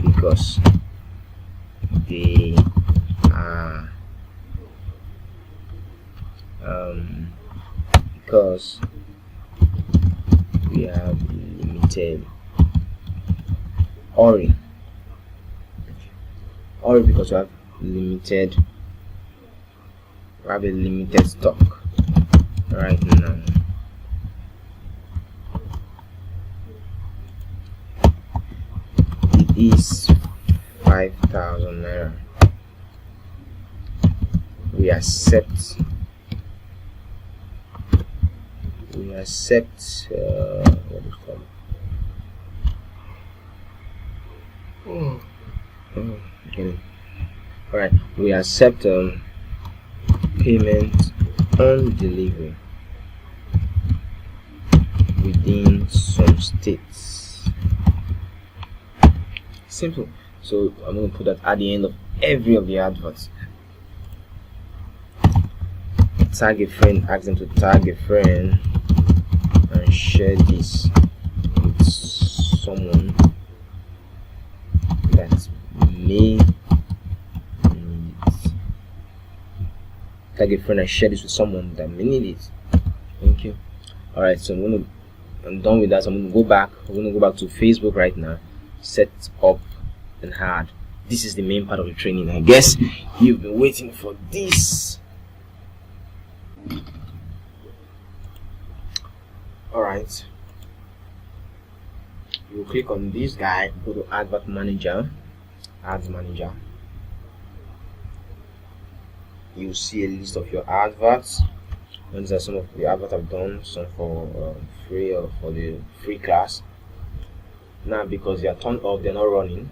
because they are because we have limited. Hurry because we have a limited stock right now. It is 5,000 naira. We accept what is called. Okay. Alright, we accept payment on delivery within some states. Simple. So I'm going to put that at the end of every of the adverts. Tag a friend, ask them to tag a friend and share this with someone that may need it. Tag a friend and share this with someone that may need it. Thank you. Alright, so I'm done with that. So I'm going to go back. I'm going to go back to Facebook right now. Set up and hard. This is the main part of the training. I guess you've been waiting for this. Alright, you click on this guy, go to Advert Manager, Ads Manager. You see a list of your adverts. These are some of the adverts I've done, some for free or for the free class. Now because they are turned off, they're not running.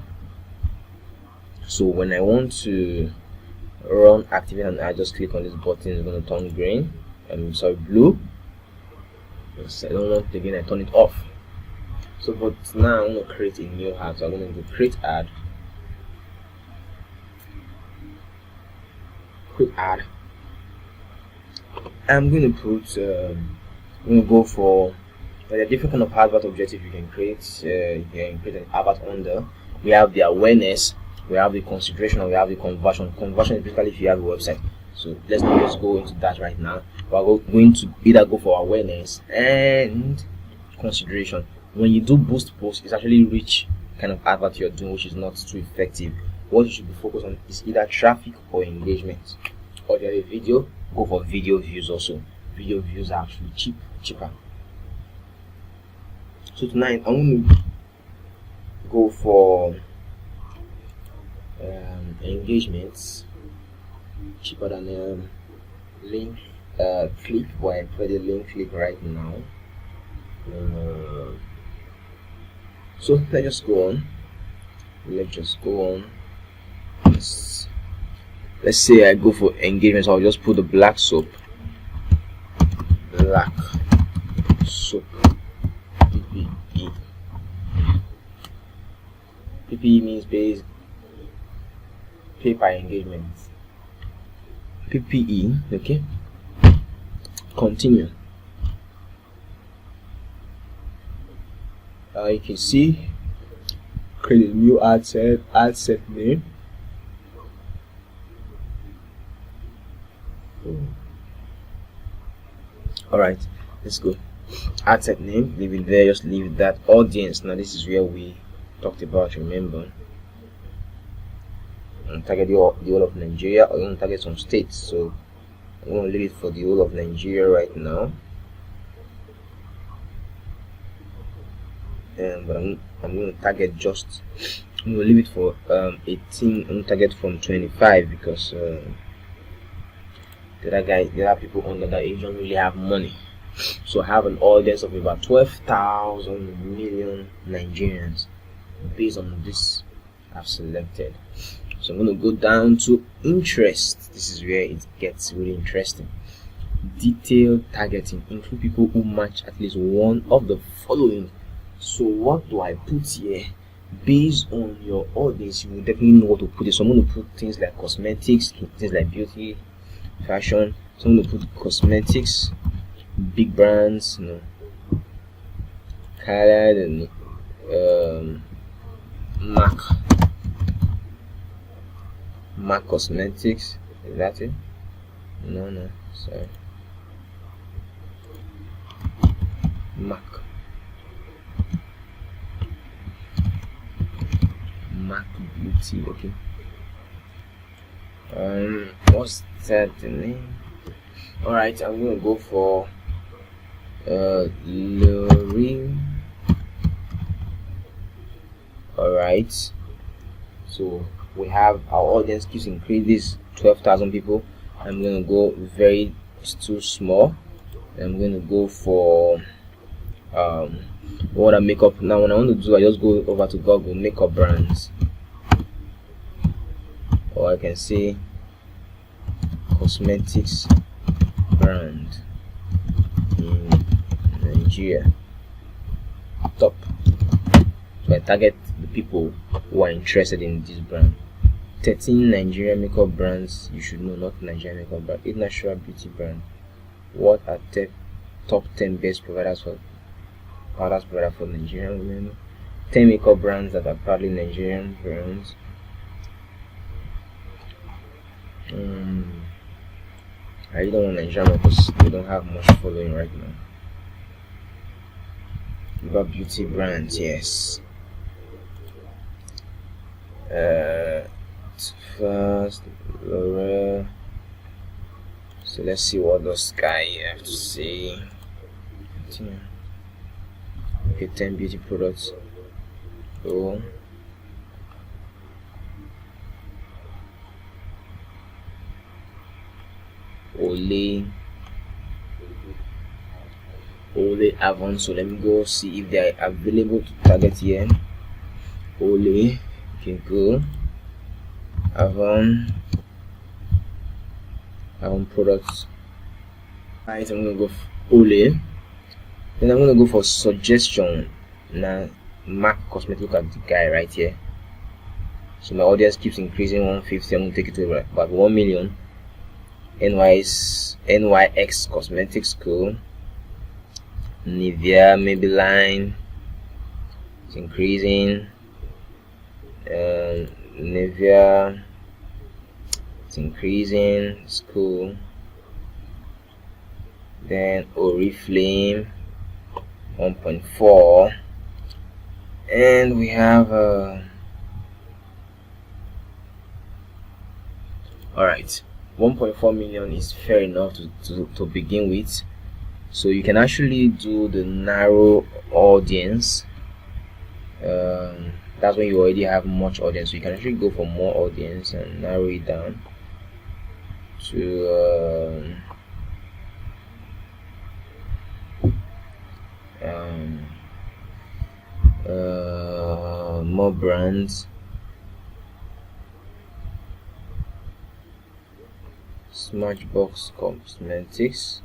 So when I want to run activate, and I just click on this button, it's going to turn green. Blue. Because I don't want it again, I turn it off. So but now I'm going to create a new ad. So I'm going to do create ad, quick ad. I'm going to put I'm going to go for there are different kind of advert objective you can create. You can create an advert under. We have the awareness, we have the consideration, and we have the conversion. Conversion is basically if you have a website. So let's not just go into that right now. We're going to either go for awareness and consideration. When you do boost post, it's actually rich kind of advert you're doing, which is not too effective. What you should be focused on is either traffic or engagement. Or if you have a video, go for video views also. Video views are actually cheaper. So tonight I'm going to go for engagements, cheaper than link click. Why I put the link click right now. So let's just go on. Let's say I go for engagement. So I'll just put the black soap. PPE. PPE means base pay per engagement. PPE, okay. Continue. You can see create a new ad set name. Alright, let's go. Ad set name, leave it there, just leave that. Audience, now this is where we talked about, remember. Target the whole of Nigeria, or you want to target some states. So I'm going to leave it for the whole of Nigeria right now. But I'm going to target just, I'm going to leave it for 18. I'm going to target from 25 because the other people under that age don't really have money. So I have an audience of about 12,000 million Nigerians based on this I've selected. So I'm going to go down to interest. This is where it gets really interesting. Detailed targeting, include people who match at least one of the following. So what do I put here? Based on your audience, you will definitely know what to put here. So I'm going to put things like cosmetics, things like beauty, fashion. So I'm going to put cosmetics, big brands, colored, and MAC Cosmetics. Is that it? No, sorry. MAC Beauty, okay. What's that the name? Alright, I'm gonna go for L'Oreal. Alright, so we have our audience keeps increases 12,000 people. I'm gonna go it's too small. I'm gonna go for what makeup. Now when I want to do, I just go over to Google makeup brands, or I can say cosmetics brand in Nigeria top. So I target the people who are interested in this brand. 13 Nigerian makeup brands you should know, not Nigerian makeup brand. 8 natural beauty brand. What are top 10 best providers for Nigerian women? 10 makeup brands that are proudly Nigerian brands. I don't want Nigerian because they don't have much following right now. About beauty brands, yes. First, L'Oreal. So let's see what the sky have to say. Okay, 10 beauty products. So Olay Avon. So let me go see if they are available to target here. Olay, okay, go. Avon products. Right, I'm gonna go for Olay. Then I'm gonna go for suggestion. Now Mac Cosmetic, look at the guy right here. So my audience keeps increasing. 150. I'm gonna take it to about 1 million. NYX Cosmetic School, Nivea, Maybelline, it's increasing. Nivea, it's increasing. School. Then Oriflame, 1.4, and we have all right, 1.4 million is fair enough to begin with. So you can actually do the narrow audience. That's when you already have much audience, so you can actually go for more audience and narrow it down to more brands. Smashbox Cosmetics.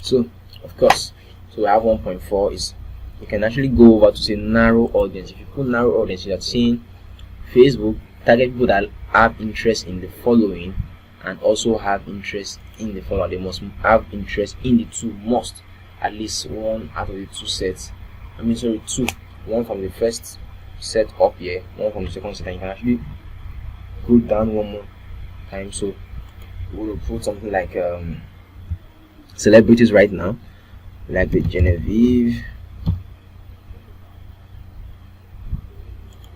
So of course, so we have 1.4 is, you can actually go over to say narrow audience. If you put narrow audience, you are seeing Facebook target people that have interest in the following and also have interest in the follower. They must have interest in the two, must at least one out of the two sets. Two, one from the first set up here, one from the second set, and you can actually go down one more time. So we'll put something like celebrities right now, like the Genevieve,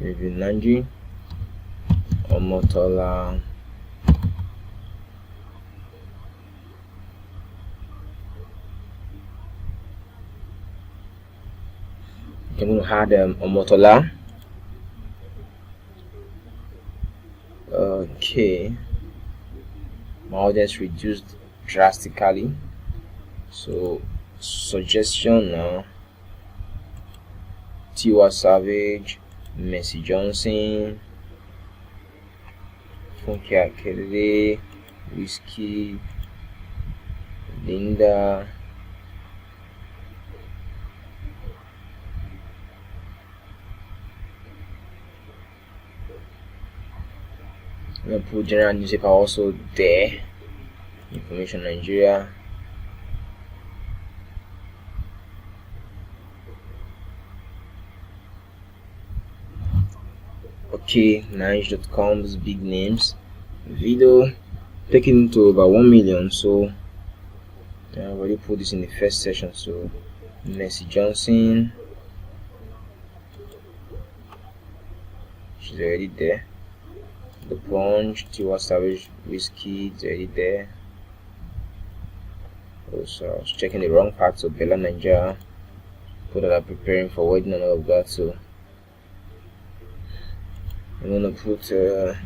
Igbinigie, Omotola, I'm going to add Omotola. Okay, my audience reduced drastically. So suggestion now: Tiwa Savage, Mercy Johnson, Funke Akele, Whiskey, Linda, I'm gonna put general newspaper also there. Information Nigeria. Okay, Nice.com's big names. Video taken to about 1 million. So I already put this in the first session. So Mercy Johnson, she's already there. The Punch, Tiwa Savage, Whiskey is already there. Also, I was checking the wrong part. So Bella Nigeria, people that are preparing for wedding and all of that. So I'm gonna put okay,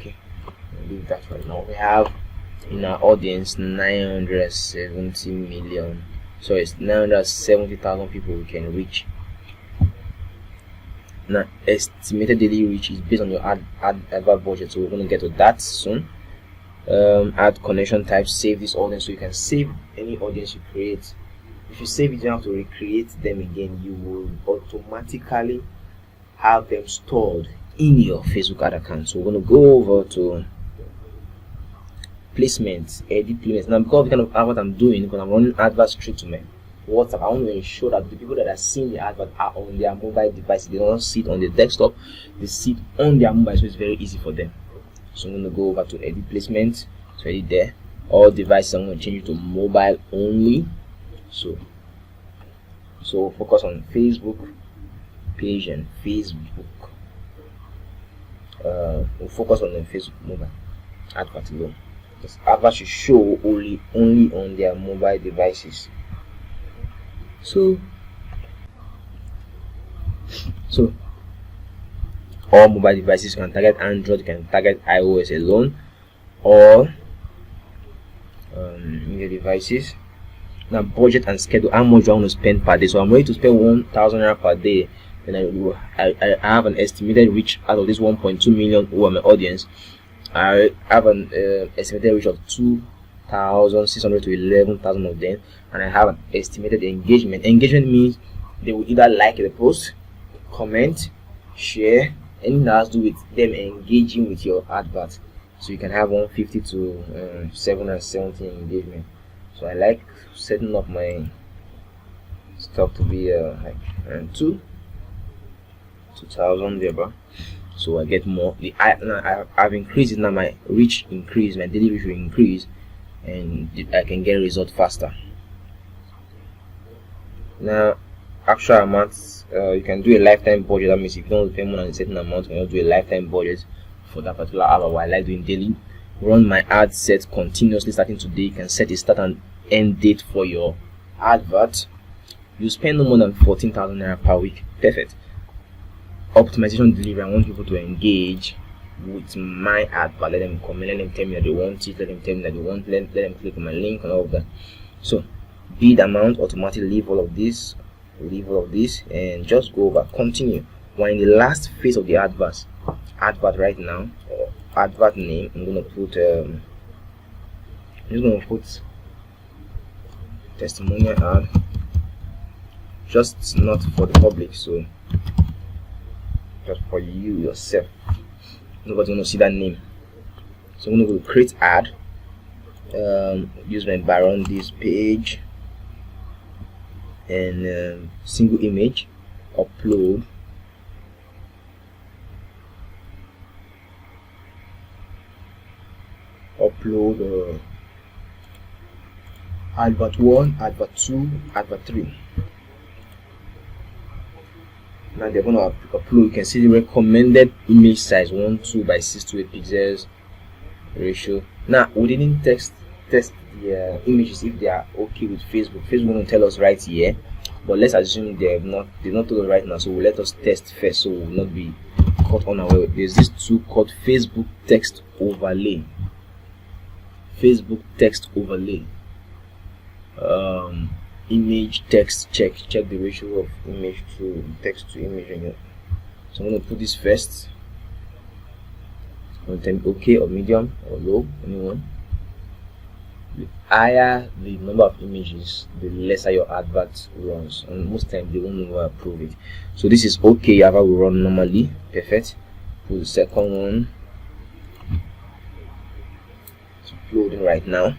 I'll leave that right now. We have in our audience 970 million, so it's 970,000 people we can reach. Now estimated daily reach is based on your advert budget, so we're going to get to that soon. Add connection type, save this audience, so you can save any audience you create. If you save it, you don't have to recreate them again. You will automatically have them stored in your Facebook ad account. So we're going to go over to placements, edit placements. Now, because of the kind of advert I'm doing, because I'm running adverts straight to my WhatsApp, I want to ensure that the people that are seeing the advert are on their mobile device. They don't see it on the desktop, they see it on their mobile, so it's very easy for them. So I'm going to go over to edit placement. It's already there. All devices, I'm going to change it to mobile only. So focus on Facebook page and Facebook. We'll focus on the Facebook mobile advert alone. This advert should show only on their mobile devices. So all mobile devices. You can target Android, you can target iOS alone, or media devices. Now, budget and schedule. How much do I want to spend per day? So I'm ready to spend 1,000 naira per day. Then I have an estimated reach out of this 1.2 million who are my audience. I have an estimated reach of 2,600 to 11,000 of them, and I have an estimated engagement. Engagement means they will either like the post, comment, share, anything that has to do with them engaging with your advert. So you can have 150 to 770 engagement. So I like setting up my stuff to be like 2,000 there, bro. So I get more. I've increased it now. My reach increase, my daily reach will increase, and I can get results faster. Now, actual amounts, you can do a lifetime budget. That means if you don't pay more than a certain amount, you can do a lifetime budget for that particular ad. I like doing daily. Run my ad set continuously starting today. You can set a start and end date for your advert. You spend no more than 14,000 naira per week. Perfect. Optimization delivery. I want people to engage with my advert. Let them comment, let them tell me that they want it, let them tell me that they want, let them click on my link and all of that. So bid amount, automatically leave all of this, and just go over. Continue. We're in the last phase of the advert right now. Advert name, I'm gonna put testimonial ad, just not for the public, so just for you yourself. Nobody's gonna see that name. So I'm gonna go create ad, use my background this page, and single image, upload. Advert 1, advert 2, advert 3. Now they're gonna upload. You can see the recommended image size 1.2 by 628 pixels ratio. Now we didn't test the images if they are okay with Facebook. Facebook won't tell us right here, but let's assume they've not told us right now, so let us test first, so we will not be caught unaware. There's this tool called Facebook text overlay. Image text check the ratio of image to text to image. So I'm going to put this first. I'm going to tell me okay or medium or low, anyone. The higher the number of images, the lesser your advert runs, and most times they won't even approve it. So this is okay. Advert will run normally. Perfect. Put the second one. It's uploading right now.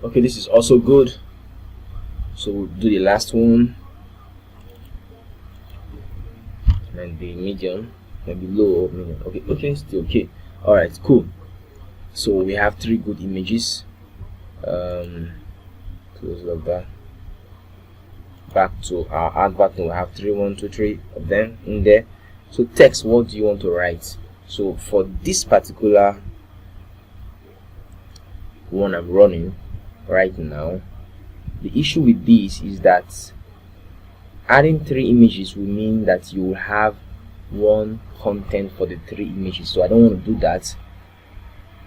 Okay, this is also good. So we'll do the last one, and the medium, maybe low or medium. Okay, still okay. All right, cool. So we have 3 good images. Close like that. Back to our advert. We have 3, 1, 2, 3 of them in there. So text, what do you want to write? So for this particular one I'm running right now, the issue with this is that adding 3 images will mean that you will have one content for the 3 images. So I don't want to do that.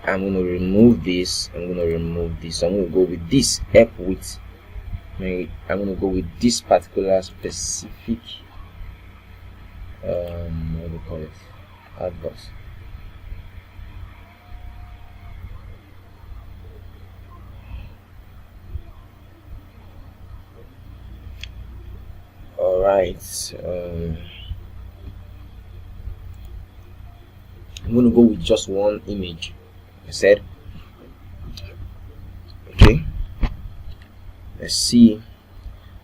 I'm going to remove this. So I'm going to go with this help with I'm going to go with this particular specific what do you call it, advert. Alright, I'm going to go with just one image. I said, okay, let's see.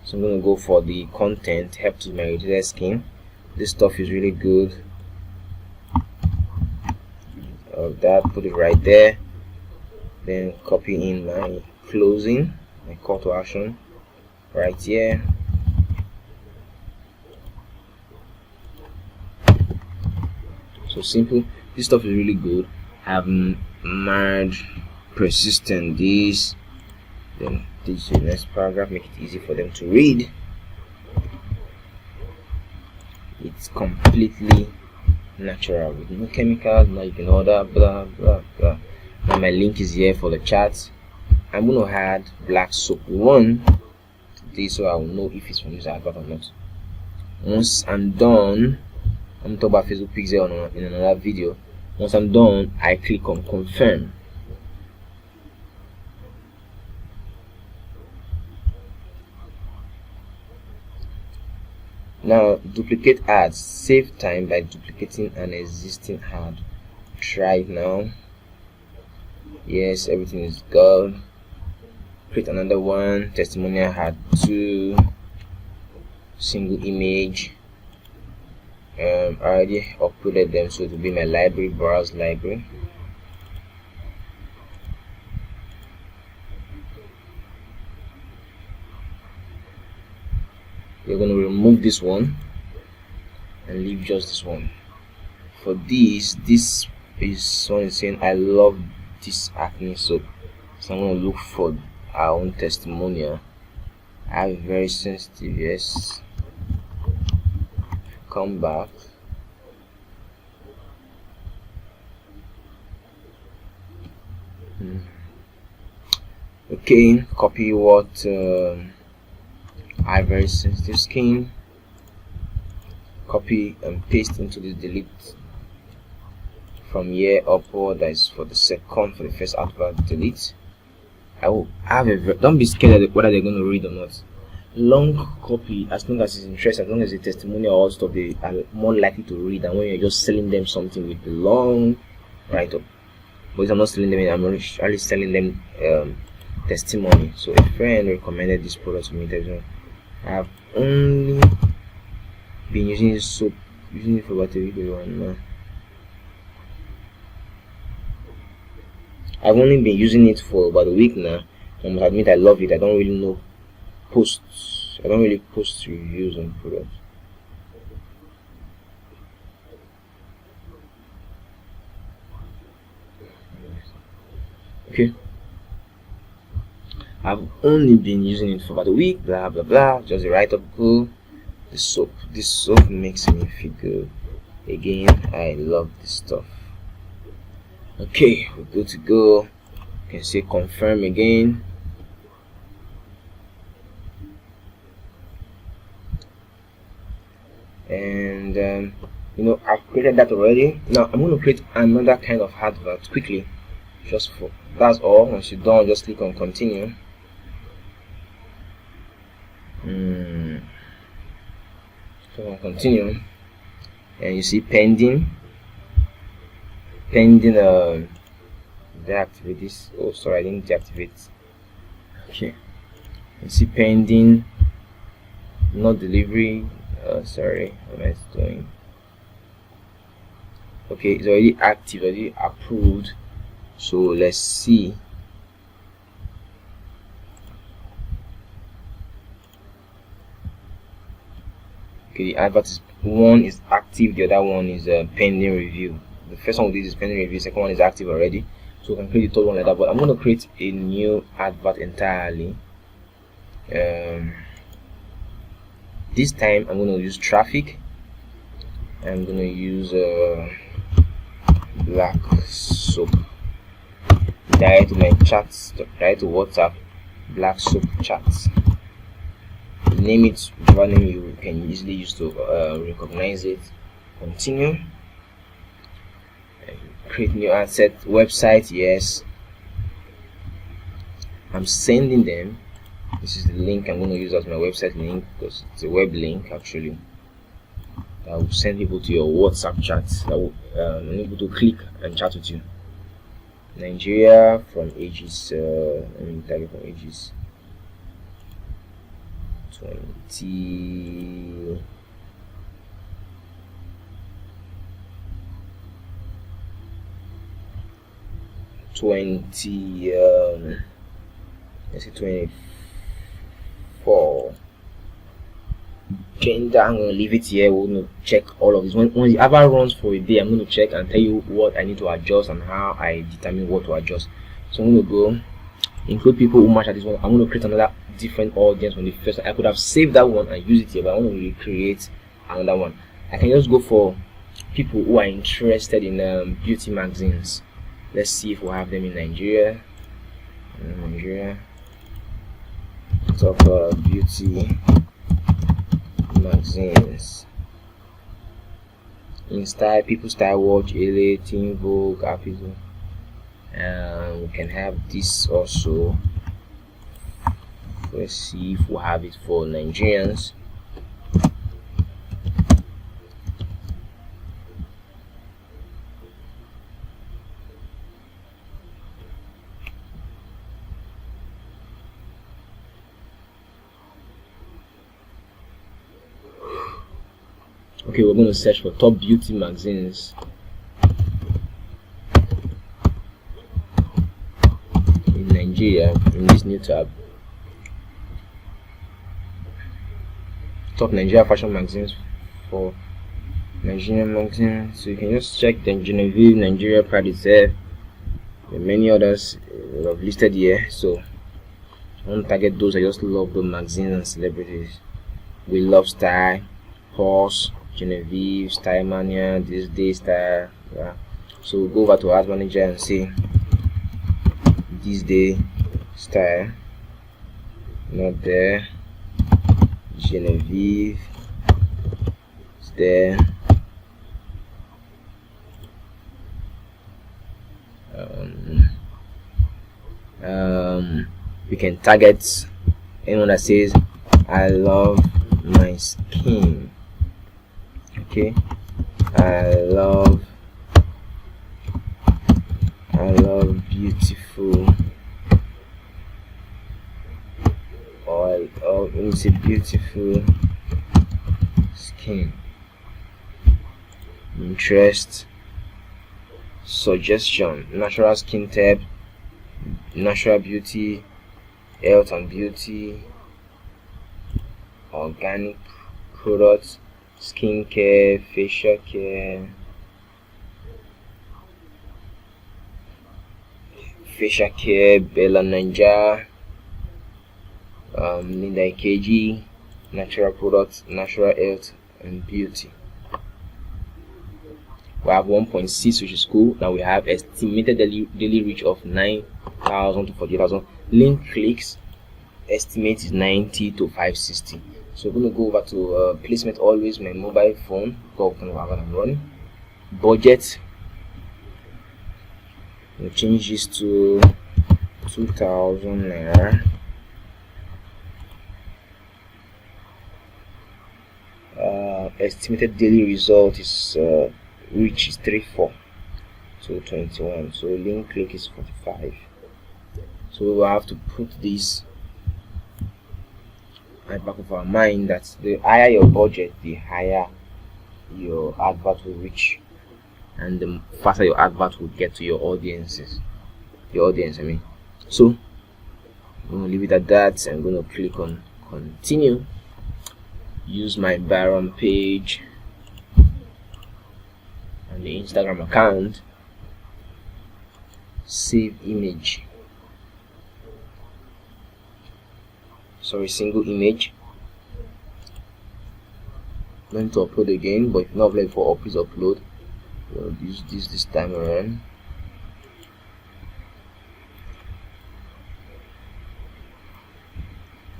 So I'm going to go for the content, help to my reducer skin. This stuff is really good. Of that, put it right there. Then copy in my closing, my call to action right here. So simple. This stuff is really good. Have merge, persistent this, then this is the next paragraph, make it easy for them to read. it's completely natural with no chemicals. Now you can order blah blah blah. Now my link is here for the chat. I'm going to add black soap 1 today, so I will know if it's from this advert or not. Once I'm done, I'm talking about Facebook Pixel in another video. Once I'm done, I click on confirm. Now duplicate ads. Save time by duplicating an existing ad. Try it now. Yes, everything is good. Create another one. Testimonial had 2. Single image. I already uploaded them, so it will be my library. Browse library. You're going to remove this one and leave just this one. For this is someone saying I love this acne soap, so I'm going to look for our own testimonial. I have very sensitive, yes. Come back. Okay, copy what I have very sensitive skin. Copy and paste into the delete from here upward. That is for the first advert. Delete. I will have don't be scared of whether they're going to read or not. Long copy, as long as it's interesting, as long as the testimonial or stuff, they are more likely to read than when you're just selling them something with the long write up. But I'm not selling them, I'm only selling them testimony. So a friend recommended this product to me. I have only been using this soap, using it for about a week now. I've only been using it for about a week now. I must admit I love it. I don't really know posts. I don't really post reviews on products. Okay. I've only been using it for about a week. Blah blah blah. Just a write up. Cool. The soap. This soap makes me feel good. Again, I love this stuff. Okay, we're good to go. You can say confirm again. And I've created that already. Now I'm going to create another kind of advert quickly, just for that's all. Once you're done, just click on continue. So on continue, and you see pending. Deactivate this. Oh, sorry, I didn't deactivate. Okay, you see pending, not delivery. Sorry, what am I doing? Okay, it's already active, already approved. So let's see. Okay, the advert is one is active, the other one is pending review. The first one we did is pending review, second one is active already. So we can create the third one like that, but I'm going to create a new advert entirely. This time I'm going to use traffic. I'm going to use black soap. Direct to my chats, direct to WhatsApp, black soap chats. Name it whatever name you can easily use to recognize it. Continue. Create new ad set. Website, yes. I'm sending them. This is the link I'm going to use as my website link, because it's a web link actually. That will send people to your WhatsApp chat. That will enable to click and chat with you. Nigeria from ages. Let me tag it from ages 20. Let's say 24. Gender, I'm going to leave it here. We're going to check all of this. When the advert runs for a day, I'm going to check and tell you what I need to adjust and how I determine what to adjust. So I'm going to go include people who match at this one. I'm going to create another different audience from the first. I could have saved that one and used it here, but I want to recreate another one. I can just go for people who are interested in beauty magazines. Let's see if we have them in Nigeria. Top beauty magazines. In style, People Style Watch, LA, Teen Vogue, Apple. We can have this also. Let's see if we have it for Nigerians. Okay, we're going to search for top beauty magazines. In Nigeria, in this new tab. Top Nigeria fashion magazines for Nigerian magazines. So you can just check the Genevieve, Nigeria, Pride itself. There are many others I've listed here. So I won't target those. I just love the magazines and celebrities. We love style, Horse, Genevieve, Style Mania, This Day Style. Yeah. So we'll go over to Ads Manager and see This Day Style. Not there. Genevieve is there. We can target anyone that says I love my skin. Okay, I love beautiful, or let me say beautiful skin. Interest, suggestion, natural skin type, natural beauty, health and beauty, organic products, skincare, facial care, Bella Ninja, Linda Ikeji, natural products, natural health and beauty. We have 1.6, which is cool. Now we have estimated daily reach of 9,000 to 40,000. Link clicks estimate is 90 to 560. So we're going to go over to placement, always my mobile phone. Go open what I'm running. Budget. We'll change this to 2,000 naira. Estimated daily result is reach is 34 to 21. So link click is 45. So we will have to put this at the back of our mind that the higher your budget, the higher your advert will reach, and the faster your advert will get to your audience. So I'm going to leave it at that. I'm going to click on continue. Use my Baron page and the Instagram account. Save image. Single image. Going to upload again, but if not ready for please upload. Use this time around.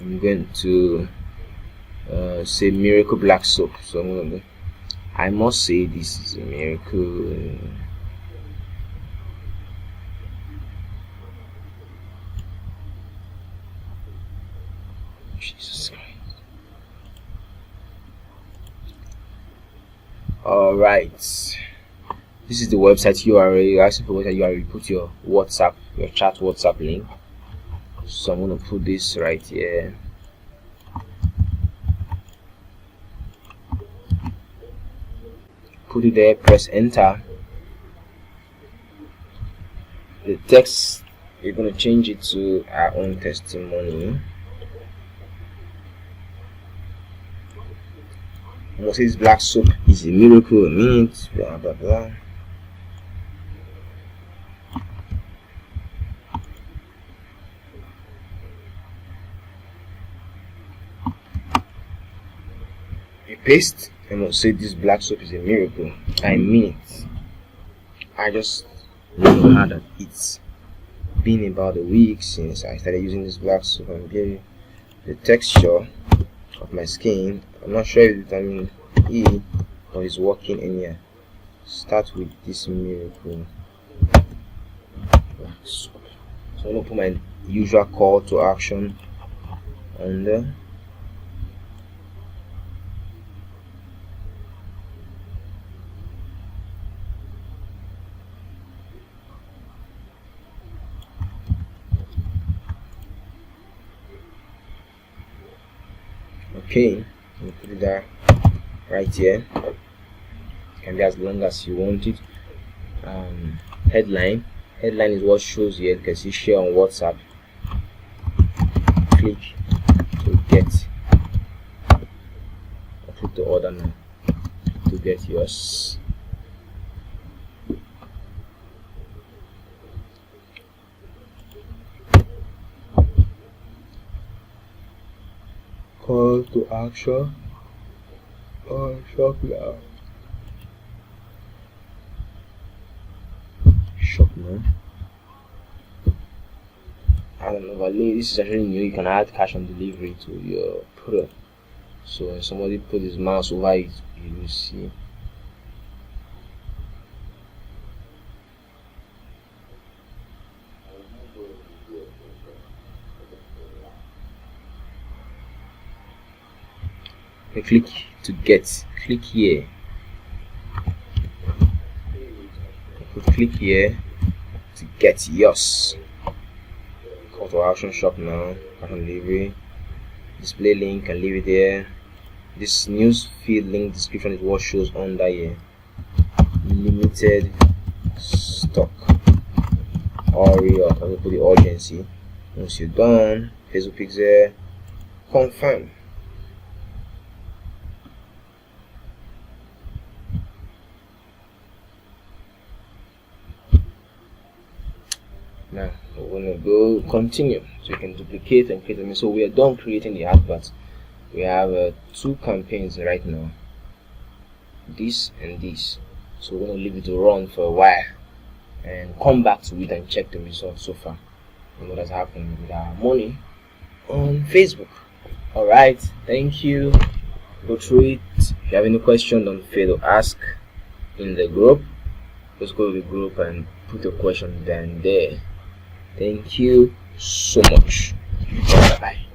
I'm going to say Miracle Black Soap. So I must say this is a miracle. Jesus Christ. Alright. This is the website URL. You're asking for website URL. Put your chat WhatsApp link. So I'm gonna put this right here. Put it there, press enter. The text, you're gonna change it to our own testimony. Moses Black Soap is a miracle, a minute, blah blah blah. You paste I must say this black soap is a miracle. I mean it. I just never had that. It's been about a week since I started using this black soap, and the texture of my skin, I'm not sure if it's vitamin E or it's working in here. Start with this miracle black soap. So I'm gonna put my usual call to action on there. Okay, you put it there right here. It can be as long as you want it. Headline is what shows here. You can see share on WhatsApp. Click to get, or click to order now to get yours. Call to action or shop now. Shop now. I don't know, but this is actually new. You can add cash on delivery to your product. So when somebody put his mouse over it, you will see. Click to get. Click here. Click here to get yours. Call to action, shop now, cash on delivery, display link, and leave it there. This news feed link description is what shows under here. Limited stock. Hurry up. I'm gonna put the urgency. Once you're done, Facebook Pixel, confirm. Now we're gonna go continue, so you can duplicate and create them. So we are done creating the adverts. We have 2 campaigns right now, this and this. So we're gonna leave it to run for a while and come back to it and check the results so far and what has happened with our money on Facebook. Alright, thank you. Go through it. If you have any question, don't fail to ask in the group. Just go to the group and put your question down there. Thank you so much. Bye bye.